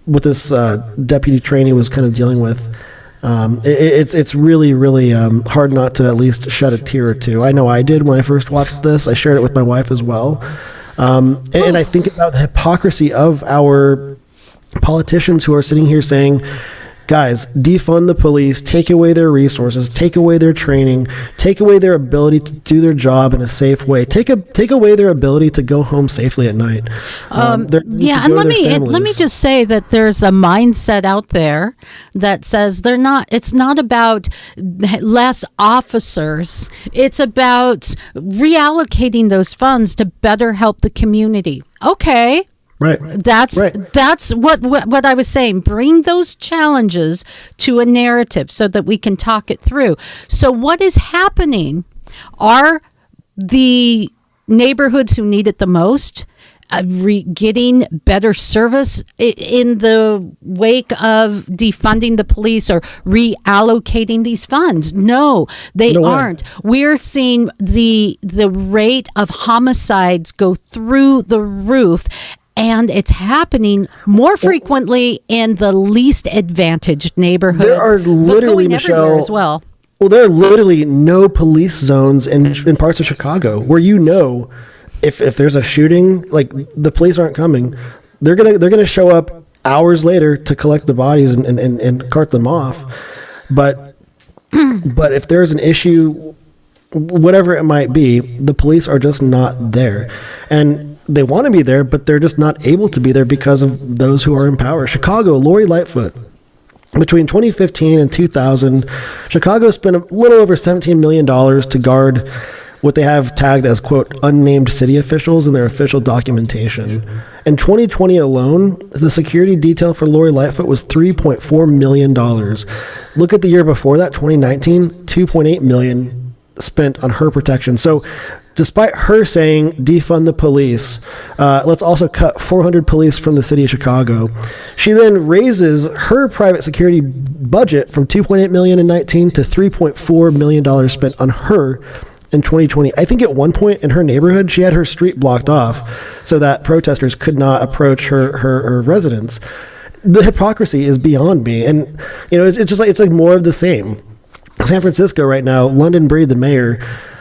deputy trainee was kind of dealing with, it's really hard not to at least shed a tear or two. I know I did when I first watched this. I shared it with my wife as well. And I think about the hypocrisy of our politicians who are sitting here saying, guys, defund the police, take away their resources, take away their training, take away their ability to do their job in a safe way, take away their ability to go home safely at night. And let me just say that there's a mindset out there that says it's not about less officers, it's about reallocating those funds to better help the community. Okay. Right. That's what I was saying. Bring those challenges to a narrative so that we can talk it through. So what is happening? Are the neighborhoods who need it the most getting better service in the wake of defunding the police or reallocating these funds? No, they aren't. We're seeing the rate of homicides go through the roof. And it's happening more frequently in the least advantaged neighborhoods. There are literally, Michelle, as well. Well, there are literally no police zones in parts of Chicago where if there's a shooting, like the police aren't coming. They're gonna show up hours later to collect the bodies and cart them off. But if there's an issue, whatever it might be, the police are just not there. And they want to be there, but they're just not able to be there because of those who are in power. Chicago, Lori Lightfoot, between 2015 and 2000, Chicago spent a little over $17 million to guard what they have tagged as, quote, unnamed city officials in their official documentation. In 2020 alone, the security detail for Lori Lightfoot was $3.4 million. Look at the year before that, 2019, $2.8 million spent on her protection. So despite her saying defund the police, let's also cut 400 police from the city of Chicago, she then raises her private security budget from $2.8 million in 19 to $3.4 million spent on her in 2020. I think at one point in her neighborhood, she had her street blocked off so that protesters could not approach her residence. The hypocrisy is beyond me. And, it's like more of the same. San Francisco right now, London Breed, the mayor,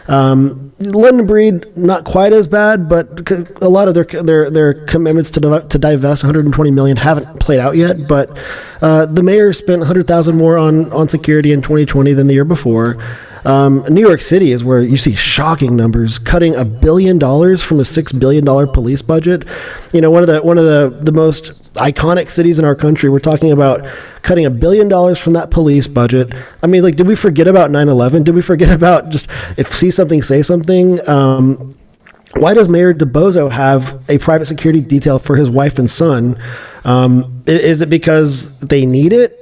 London Breed, not quite as bad, but a lot of their commitments to divest 120 million haven't played out yet. But the mayor spent 100,000 more on security in 2020 than the year before. New York City is where you see shocking numbers, cutting $1 billion from a $6 billion police budget. One of the most iconic cities in our country. We're talking about cutting $1 billion from that police budget. I mean, like, did we forget about 9/11? Did we forget about just if see something, say something? Why does Mayor DeBozo have a private security detail for his wife and son? Is it because they need it?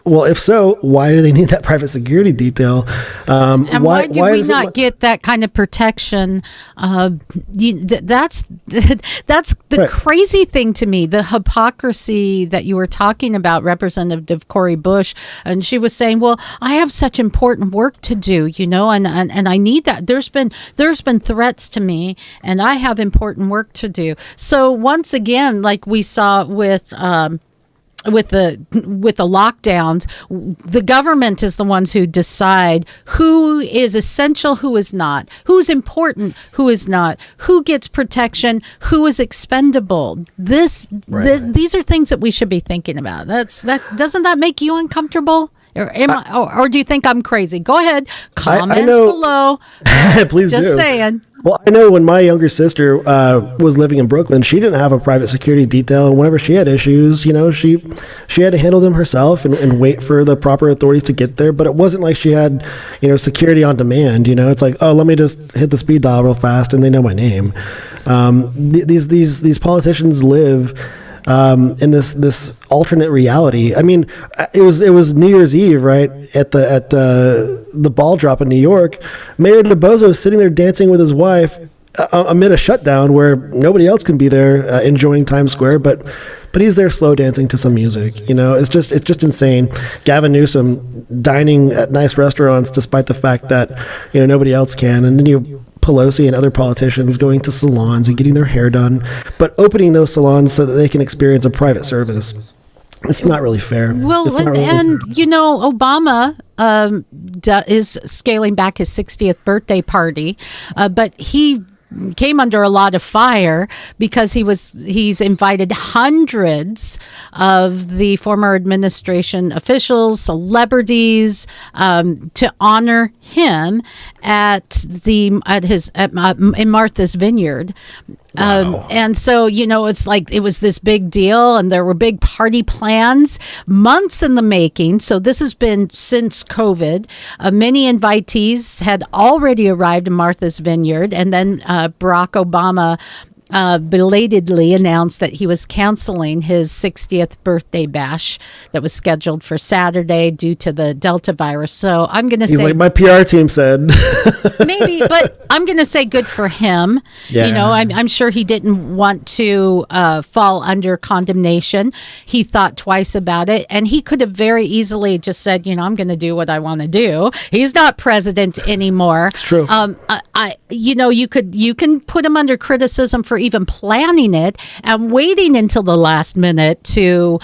Well, if so, why do they need that private security detail? And why do we not get that kind of protection? That's the crazy thing to me, the hypocrisy that you were talking about, Representative Cori Bush. And she was saying, well, I have such important work to do, and I need that. There's been threats to me, and I have important work to do. So once again, like we saw with the lockdowns, the government is the ones who decide who is essential, who is not, who's important, who is not, who gets protection, who is expendable. These are things that we should be thinking about. Doesn't that make you uncomfortable? Or do you think I'm crazy? Go ahead, comments below. Please do. Just saying. Well, I know when my younger sister was living in Brooklyn, she didn't have a private security detail. And whenever she had issues, she had to handle them herself and wait for the proper authorities to get there. But it wasn't like she had, security on demand. It's like, oh, let me just hit the speed dial real fast and they know my name. These politicians live in this alternate reality. I mean, it was New Year's Eve, right? At the ball drop in New York, Mayor DeBozo is sitting there dancing with his wife amid a shutdown where nobody else can be there enjoying Times Square, but he's there slow dancing to some music. It's just insane. Gavin Newsom dining at nice restaurants despite the fact that nobody else can, and then Pelosi and other politicians going to salons and getting their hair done, but opening those salons so that they can experience a private service. It's not really fair. Well, Obama is scaling back his 60th birthday party, but he came under a lot of fire because he's invited hundreds of the former administration officials, celebrities, to honor him in Martha's Vineyard. Wow. And so, it's like it was this big deal, and there were big party plans months in the making. So this has been since COVID. Many invitees had already arrived in Martha's Vineyard, and then Barack Obama belatedly announced that he was canceling his 60th birthday bash that was scheduled for Saturday due to the Delta virus. So I'm going to say, he's like, my PR team said. Maybe, but I'm going to say good for him. Yeah. I'm sure he didn't want to fall under condemnation. He thought twice about it, and he could have very easily just said, I'm going to do what I want to do. He's not president anymore. It's true. You can put him under criticism for even planning it and waiting until the last minute to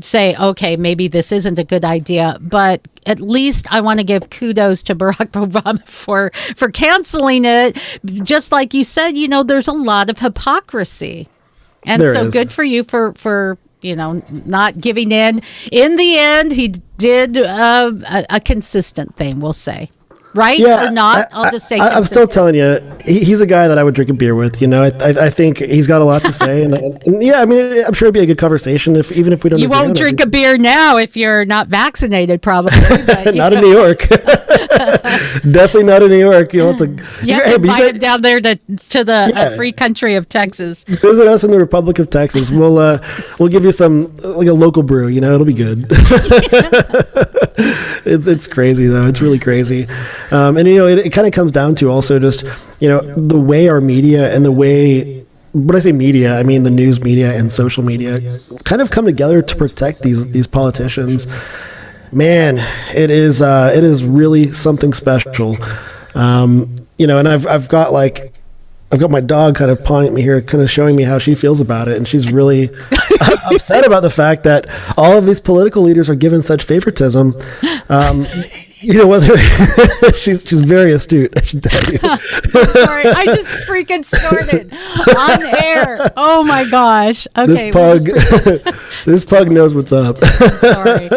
say, okay, maybe this isn't a good idea. But at least I want to give kudos to Barack Obama for canceling it. Just like you said, there's a lot of hypocrisy. And There so is. good for you for not giving in. In the end, he did a consistent thing, we'll say. Right or not? I'll just say I'm still telling you, he's a guy that I would drink a beer with. I think he's got a lot to say, and I'm sure it'd be a good conversation even if we don't. You won't drink a beer now if you're not vaccinated, probably. But, not in New York. Definitely not in New York. You have to invite him down there to the free country of Texas. Visit us in the Republic of Texas. We'll give you some like a local brew. It'll be good. It's crazy though. It's really crazy. And it kind of comes down to also just the way our media and the way, when I say media, I mean the news media and social media kind of come together to protect these politicians. Man, it is really something special. And I've got my dog kind of pawing at me here, kind of showing me how she feels about it, and she's really upset about the fact that all of these political leaders are given such favoritism. Whether she's very astute, I should tell you. I'm sorry, I just freaking snorted on air. Oh my gosh. Okay. This pug knows what's up. Sorry.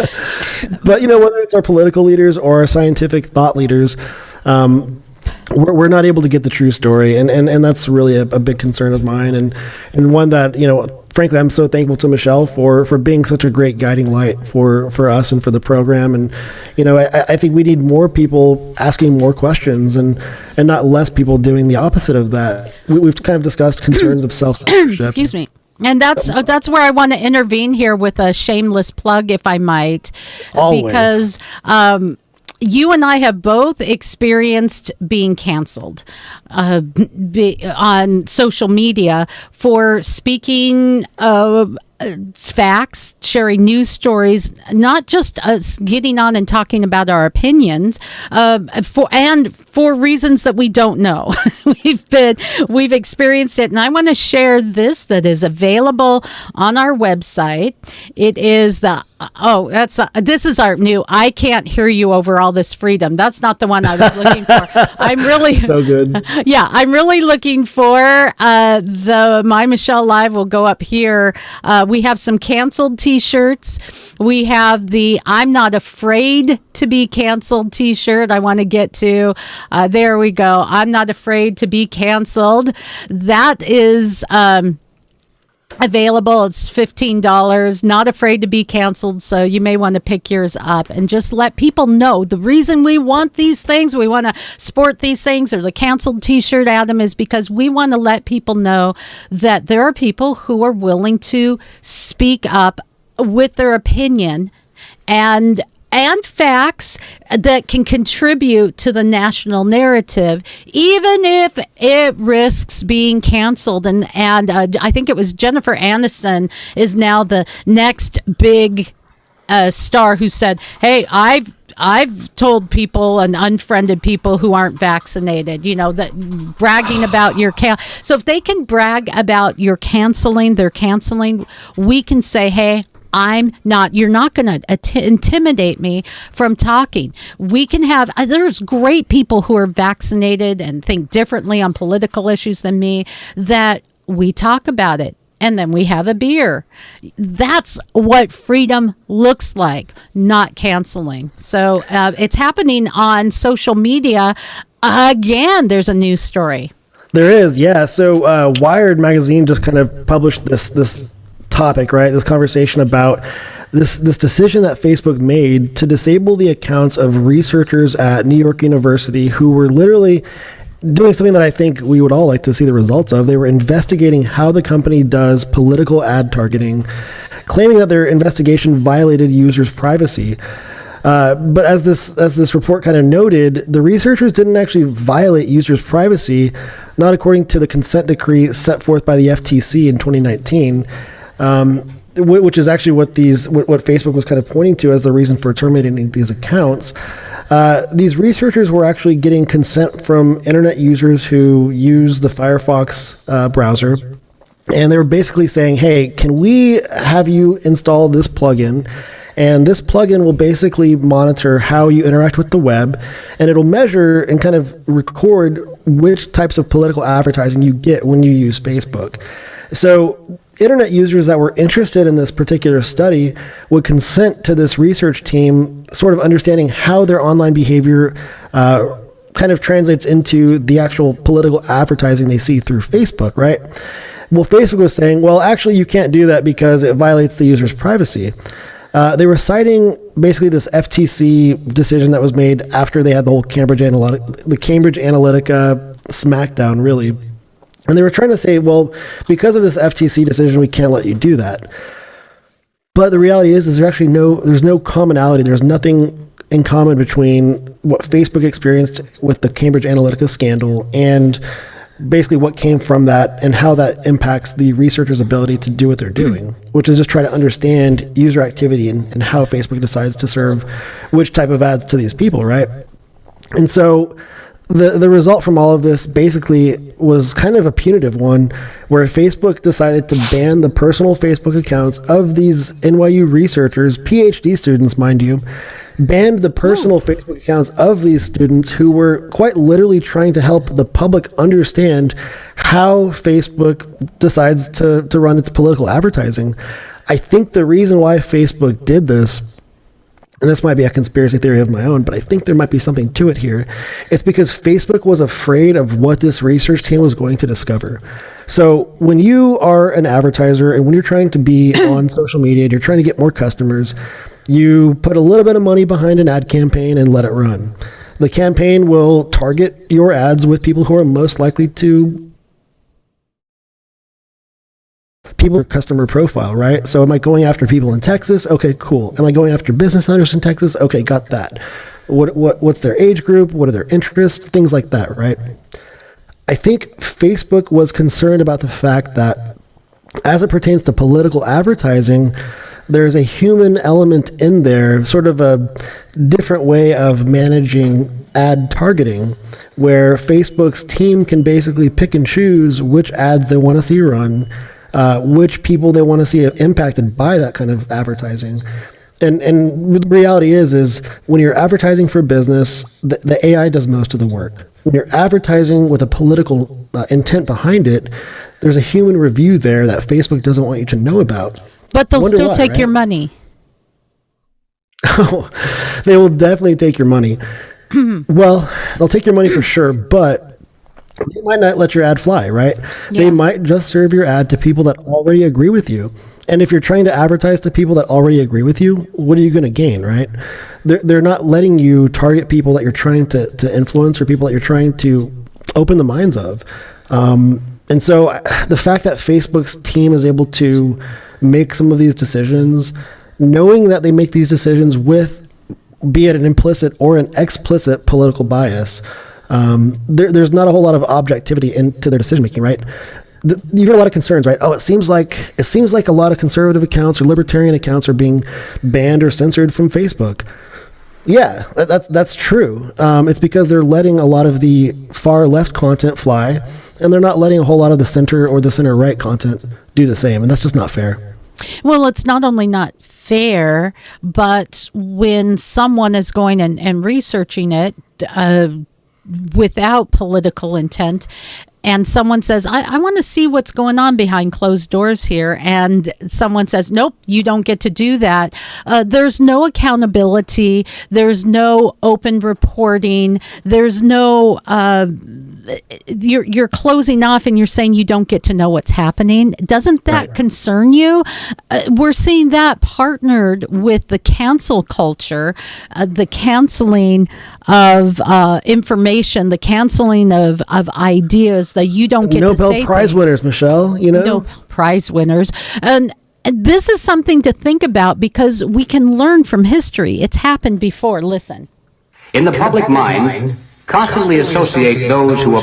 But whether it's our political leaders or our scientific thought leaders, we're not able to get the true story, and that's really a big concern of mine, and one that frankly, I'm so thankful to Michelle for being such a great guiding light for us and for the program. And, I think we need more people asking more questions and not less people doing the opposite of that. We've kind of discussed concerns of self-censorship. Excuse me. And that's where I want to intervene here with a shameless plug, if I might. Always. Because you and I have both experienced being canceled on social media for speaking facts, sharing news stories, not just us getting on and talking about our opinions, for reasons that we don't know. We've experienced it, and I want to share this that is available on our website. It is this is our new I can't hear you over all this freedom. That's not the one I was looking for. I'm really so good. Yeah, I'm really looking for the My Michelle Live will go up here. We have some canceled t-shirts. We have the I'm not afraid to be canceled t-shirt I want to get to. There we go. I'm not afraid to be canceled. That is available. It's $15. Not afraid to be canceled. So you may want to pick yours up and just let people know the reason we want these things. We want to sport these things, or the canceled t-shirt, Adam, is because we want to let people know that there are people who are willing to speak up with their opinion and and facts that can contribute to the national narrative, even if it risks being canceled. And I think it was Jennifer Aniston is now the next big star who said, "Hey, I've told people and unfriended people who aren't vaccinated, that bragging about your so if they can brag about your their canceling, we can say, hey, you're not going to intimidate me from talking. We can have, there's great people who are vaccinated and think differently on political issues than me, that we talk about it. And then we have a beer. That's what freedom looks like, not canceling. So it's happening on social media. Again, there's a news story. There is, yeah. So Wired magazine just kind of published this topic, right? This conversation about this decision that Facebook made to disable the accounts of researchers at New York University who were literally doing something that I think we would all like to see the results of. They were investigating how the company does political ad targeting, claiming that their investigation violated users' privacy. But as this report kind of noted, the researchers didn't actually violate users' privacy, not according to the consent decree set forth by the FTC in 2019. Which is actually what Facebook was kind of pointing to as the reason for terminating these accounts. These researchers were actually getting consent from internet users who use the Firefox browser, and they were basically saying, hey, can we have you install this plugin? And this plugin will basically monitor how you interact with the web, and it'll measure and kind of record which types of political advertising you get when you use Facebook. So internet users that were interested in this particular study would consent to this research team sort of understanding how their online behavior kind of translates into the actual political advertising they see through Facebook, right? Well, Facebook was saying, well, actually, you can't do that because it violates the user's privacy. They were citing basically this FTC decision that was made after they had the whole Cambridge Analytica smackdown, really. And they were trying to say, well, because of this FTC decision, we can't let you do that. But the reality is there's actually there's no commonality. There's nothing in common between what Facebook experienced with the Cambridge Analytica scandal and basically what came from that and how that impacts the researchers' ability to do what they're doing, which is just try to understand user activity and how Facebook decides to serve which type of ads to these people, right? And so the result from all of this basically was kind of a punitive one, where Facebook decided to ban the personal Facebook accounts of these NYU researchers, PhD students, mind you, banned the personal Facebook accounts of these students who were quite literally trying to help the public understand how Facebook decides to run its political advertising. I think the reason why Facebook did this, and this might be a conspiracy theory of my own, but I think there might be something to it here. It's because Facebook was afraid of what this research team was going to discover. So when you are an advertiser and when you're trying to be on social media and you're trying to get more customers, you put a little bit of money behind an ad campaign and let it run. The campaign will target your ads with people who are most likely to people customer profile, right? So am I going after people in Texas? Okay, cool. Am I going after business owners in Texas? Okay, got that. What's their age group? What are their interests? Things like that, right? I think Facebook was concerned about the fact that as it pertains to political advertising, there's a human element in there, sort of a different way of managing ad targeting, where Facebook's team can basically pick and choose which ads they want to see run, which people they want to see impacted by that kind of advertising. And the reality is when you're advertising for business, the AI does most of the work. When you're advertising with a political intent behind it, there's a human review there that Facebook doesn't want you to know about. But they'll still take your money. Oh, they will definitely take your money. Well, they'll take your money for sure, but they might not let your ad fly, right? Yeah. They might just serve your ad to people that already agree with you. And if you're trying to advertise to people that already agree with you, what are you going to gain, right? They're not letting you target people that you're trying to influence or people that you're trying to open the minds of. And so the fact that Facebook's team is able to make some of these decisions, knowing that they make these decisions with be it an implicit or an explicit political bias. There's not a whole lot of objectivity into their decision making, right? You hear a lot of concerns, right? Oh, it seems like a lot of conservative accounts or libertarian accounts are being banned or censored from Facebook. Yeah, that's true. It's because they're letting a lot of the far left content fly, and they're not letting a whole lot of the center or the center right content do the same, and that's just not fair. Well, it's not only not fair, but when someone is going and researching it without political intent, and someone says, I want to see what's going on behind closed doors here, and someone says, nope, you don't get to do that. There's no accountability. There's no open reporting. There's no, you're closing off and you're saying you don't get to know what's happening. Doesn't that concern you? We're seeing that partnered with the cancel culture, the canceling of information, the canceling of ideas that you don't get to say. Nobel Prize winners, Michelle, Nobel Prize winners. And this is something to think about because we can learn from history. It's happened before. Listen. In the public mind, constantly associate those who...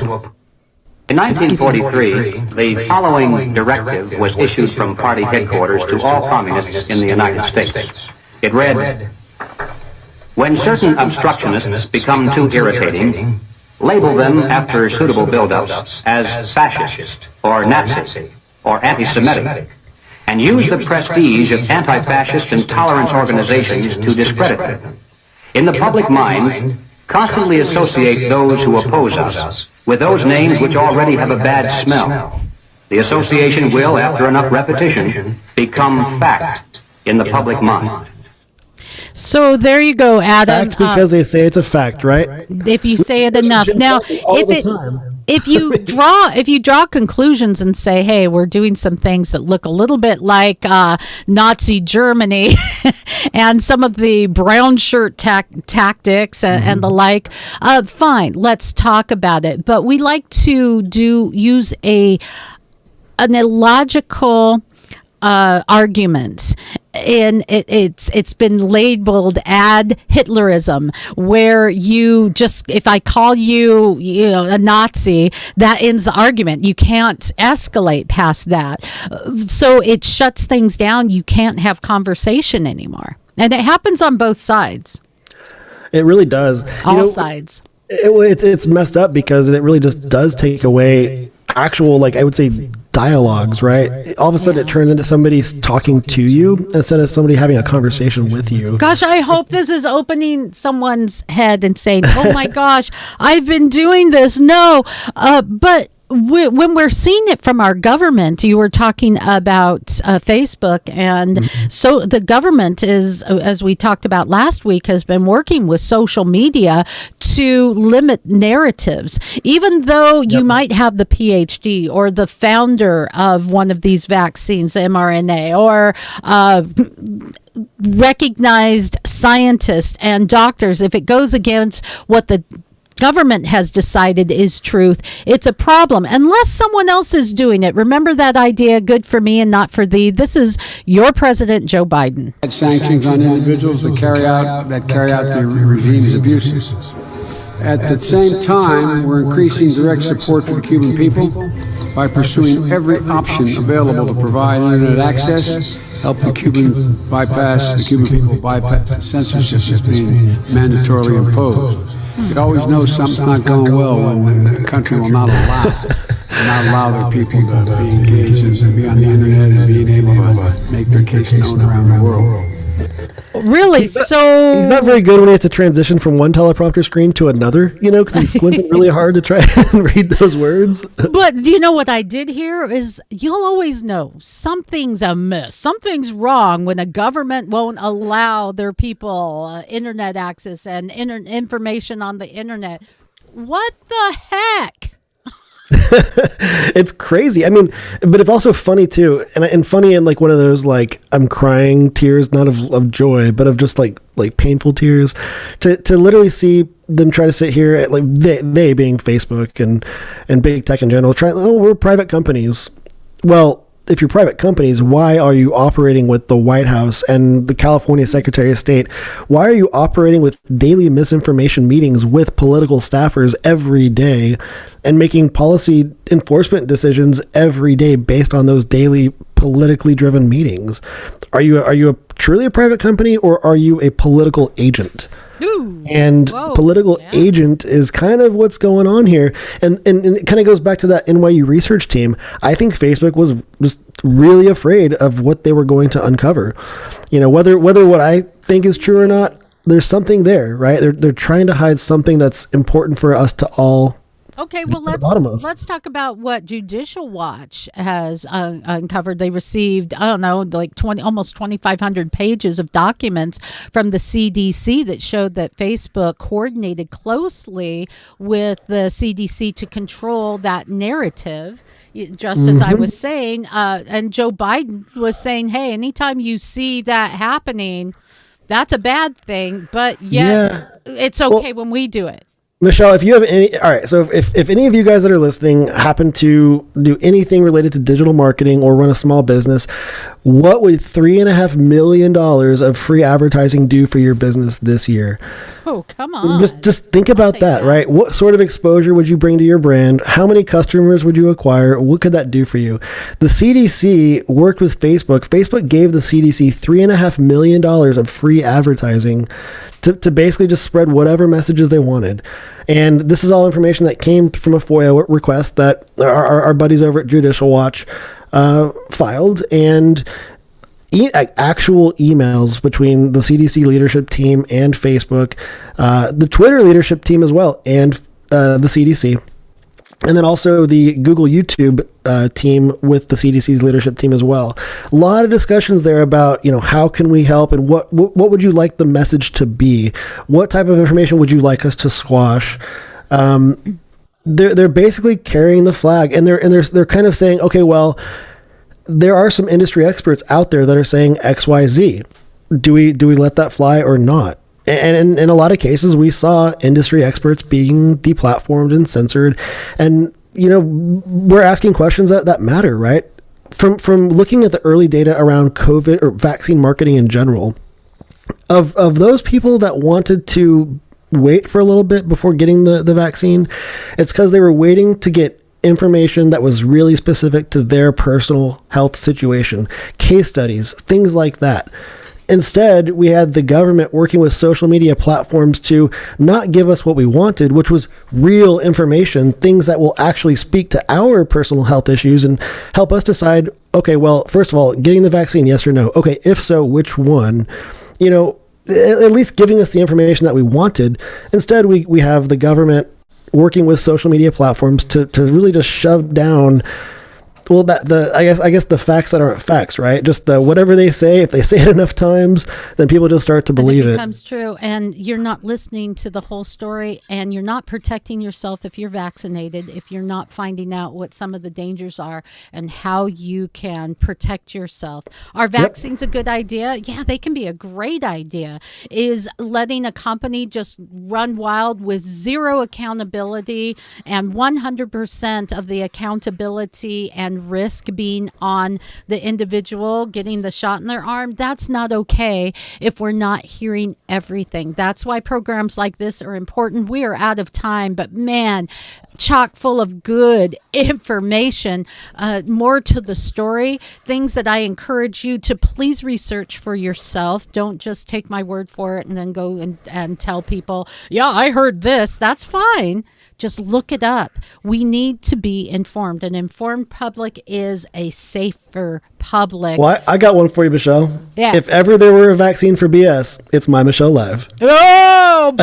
In 1943, the following directive was issued from party headquarters to all communists in the United States. It read, when certain obstructionists become too irritating, label them after suitable build-ups as fascist, or Nazi, or anti-Semitic, and use the prestige of anti-fascist and tolerance organizations to discredit them. In the public mind, constantly associate those who oppose us with those names which already have a bad smell. The association will, after enough repetition, become fact in the public mind. So there you go, Adam. Fact because they say it's a fact, right? If you say it enough. Now, if you draw conclusions and say, hey, we're doing some things that look a little bit like Nazi Germany and some of the brown shirt tactics and the like, fine, let's talk about it. But we like to use an illogical argument. And it's been labeled ad Hitlerism, where you just, if I call you a Nazi, that ends the argument. You can't escalate past that. So it shuts things down. You can't have conversation anymore. And it happens on both sides. It really does. All sides. It's messed up because it really just does take away actual, like I would say, dialogues, right? All of a sudden it turns into somebody talking to you instead of somebody having a conversation with you. Gosh, I hope this is opening someone's head and saying, oh my gosh, I've been doing this. No, but when we're seeing it from our government, you were talking about Facebook, and so the government is, as we talked about last week, has been working with social media to limit narratives. Even though you might have the PhD or the founder of one of these vaccines, the mRNA, or recognized scientists and doctors, if it goes against what the government has decided is truth, it's a problem unless someone else is doing it. Remember that idea, good for me and not for thee. This is your president, Joe Biden. Sanctions on individuals that carry out the regime's abuses. At the same time, we're increasing direct support for the Cuban people by pursuing every option available to provide internet access, help the Cuban people bypass the censorship that's being mandatorily imposed. You always know something's not going well when the country will not allow their people to be engaged and be on the internet and being able to make their case known around the world. Really? So he's not very good when he has to transition from one teleprompter screen to another, because he's squinting really hard to try and read those words. But you know what I did here is you'll always know something's amiss. Something's wrong when a government won't allow their people internet access and information on the internet. What the heck? It's crazy. I mean, but it's also funny too, and funny in like one of those like I'm crying tears, not of joy, but of just like painful tears, to literally see them try to sit here at like they being Facebook and big tech in general, we're private companies. Well, if you're private companies, why are you operating with the White House and the California Secretary of State? Why are you operating with daily misinformation meetings with political staffers every day and making policy enforcement decisions every day based on those daily politically driven meetings? Are you truly a private company, or are you a political agent? Ooh, and political agent is kind of what's going on here. And it kind of goes back to that NYU research team. I think Facebook was just really afraid of what they were going to uncover. Whether what I think is true or not, there's something there, right? They're trying to hide something that's important for us to all. Okay, well, let's talk about what Judicial Watch has uncovered. They received, I don't know, like almost 2,500 pages of documents from the CDC that showed that Facebook coordinated closely with the CDC to control that narrative, just as I was saying. And Joe Biden was saying, hey, anytime you see that happening, that's a bad thing, but it's okay when we do it. Michelle, if you have all right, so if any of you guys that are listening happen to do anything related to digital marketing or run a small business, what would $3.5 million of free advertising do for your business this year? Oh, come on. Just think about that, right? What sort of exposure would you bring to your brand? How many customers would you acquire? What could that do for you? The CDC worked with Facebook. Facebook gave the CDC $3.5 million of free advertising to basically just spread whatever messages they wanted. And this is all information that came from a FOIA request that our buddies over at Judicial Watch filed, and actual emails between the CDC leadership team and Facebook, the Twitter leadership team as well, and the CDC. And then also the Google YouTube team with the CDC's leadership team as well. A lot of discussions there about, how can we help, and what would you like the message to be? What type of information would you like us to squash? They're basically carrying the flag, and they're kind of saying, okay, well, there are some industry experts out there that are saying X, Y, Z. Do we let that fly or not? And in a lot of cases, we saw industry experts being deplatformed and censored. And, we're asking questions that matter, right? From looking at the early data around COVID or vaccine marketing in general, of those people that wanted to wait for a little bit before getting the vaccine, it's because they were waiting to get information that was really specific to their personal health situation, case studies, things like that. Instead, we had the government working with social media platforms to not give us what we wanted, which was real information, things that will actually speak to our personal health issues and help us decide, okay, well, first of all, getting the vaccine, yes or no? Okay, if so, which one? At least giving us the information that we wanted. Instead, we have the government working with social media platforms to really just shove down, well, I guess the facts that aren't facts, right? Just whatever they say, if they say it enough times, then people just start to believe it. It becomes true, and you're not listening to the whole story, and you're not protecting yourself if you're vaccinated, if you're not finding out what some of the dangers are and how you can protect yourself. Are vaccines a good idea? Yeah, they can be a great idea. Is letting a company just run wild with zero accountability and 100% of the accountability and risk being on the individual getting the shot in their arm, that's not okay if we're not hearing everything. That's why programs like this are important. We are out of time, but man, chock full of good information, more to the story, things that I encourage you to please research for yourself. Don't just take my word for it and then go and tell people, yeah, I heard this. That's fine. Just look it up. We need to be informed. An informed public is a safer public. Well, I got one for you, Michelle. Yeah. If ever there were a vaccine for BS, it's MyMichelleLive. Oh!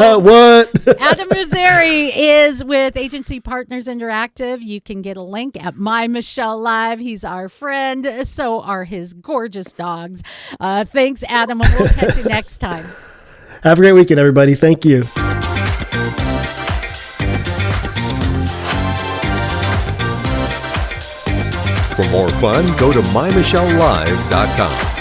No. What? Adam Rosari is with Agency Partners Interactive. You can get a link at MyMichelleLive. He's our friend. So are his gorgeous dogs. Thanks, Adam, and we'll catch you next time. Have a great weekend, everybody. Thank you. For more fun, go to MyMichelleLive.com.